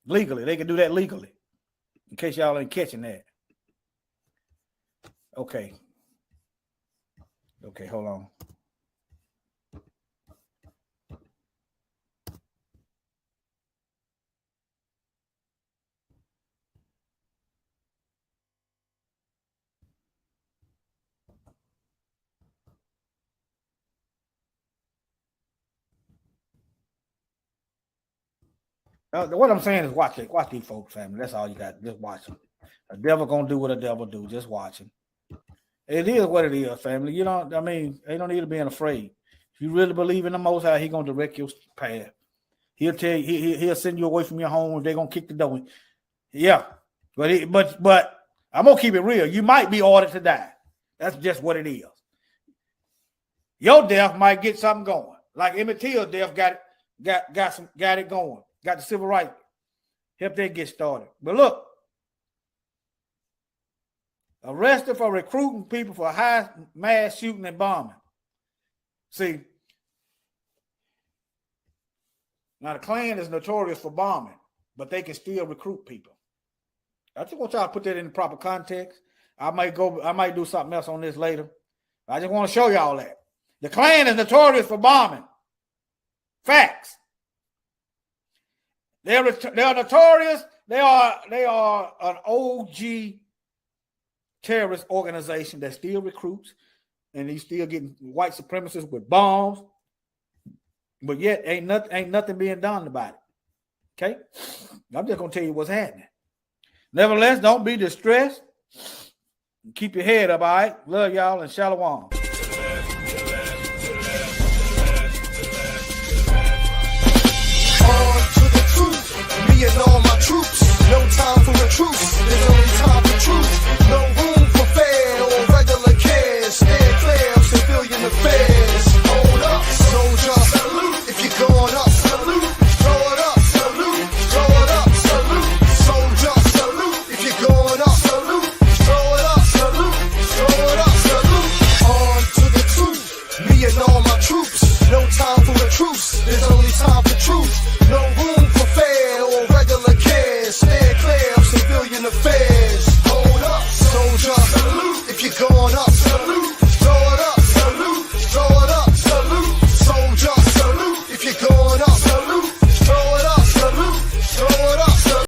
Legally. They can do that legally. In case y'all ain't catching that. Okay. Okay, hold on. What I'm saying is watch it. Watch these folks, family. That's all you got. Just watch them. The devil gonna do what a devil do. Just watch him. It is what it is, family. You know, I mean, ain't no need of being afraid. If you really believe in the Most High, He gonna direct your path. He'll tell you, he'll send you away from your home if they're gonna kick the door. Yeah, but I'm gonna keep it real. You might be ordered to die. That's just what it is. Your death might get something going. Like Emmett Till's death got it going. Got the civil rights. Help that get started. But look, arrested for recruiting people for high mass shooting and bombing. See, now the Klan is notorious for bombing, but they can still recruit people. I just want y'all to put that in the proper context. I might do something else on this later. I just want to show y'all that. The Klan is notorious for bombing. Facts. They're notorious. They are an OG terrorist organization that still recruits, and he's still getting white supremacists with bombs. But yet ain't nothing being done about it. Okay? I'm just gonna tell you what's happening. Nevertheless, don't be distressed. Keep your head up, all right? Love y'all and shalom. Me and all my troops, no time for a truce. There's only time for truth. No room for fair or regular cares. Stand clear of civilian affairs. Hold up, soldier. Salute if you're going up. Salute. Throw it up. Salute. Throw it up. Salute. Soldier. Salute if you're going up. Salute. Throw it up. Salute. Throw it up. Salute. On to the truth. Me and all my troops, no time for a truce. There's only time for truth. No room for fair or regular cares. Stand clear of civilian affairs. Hold up, soldier. Salute if you're going up.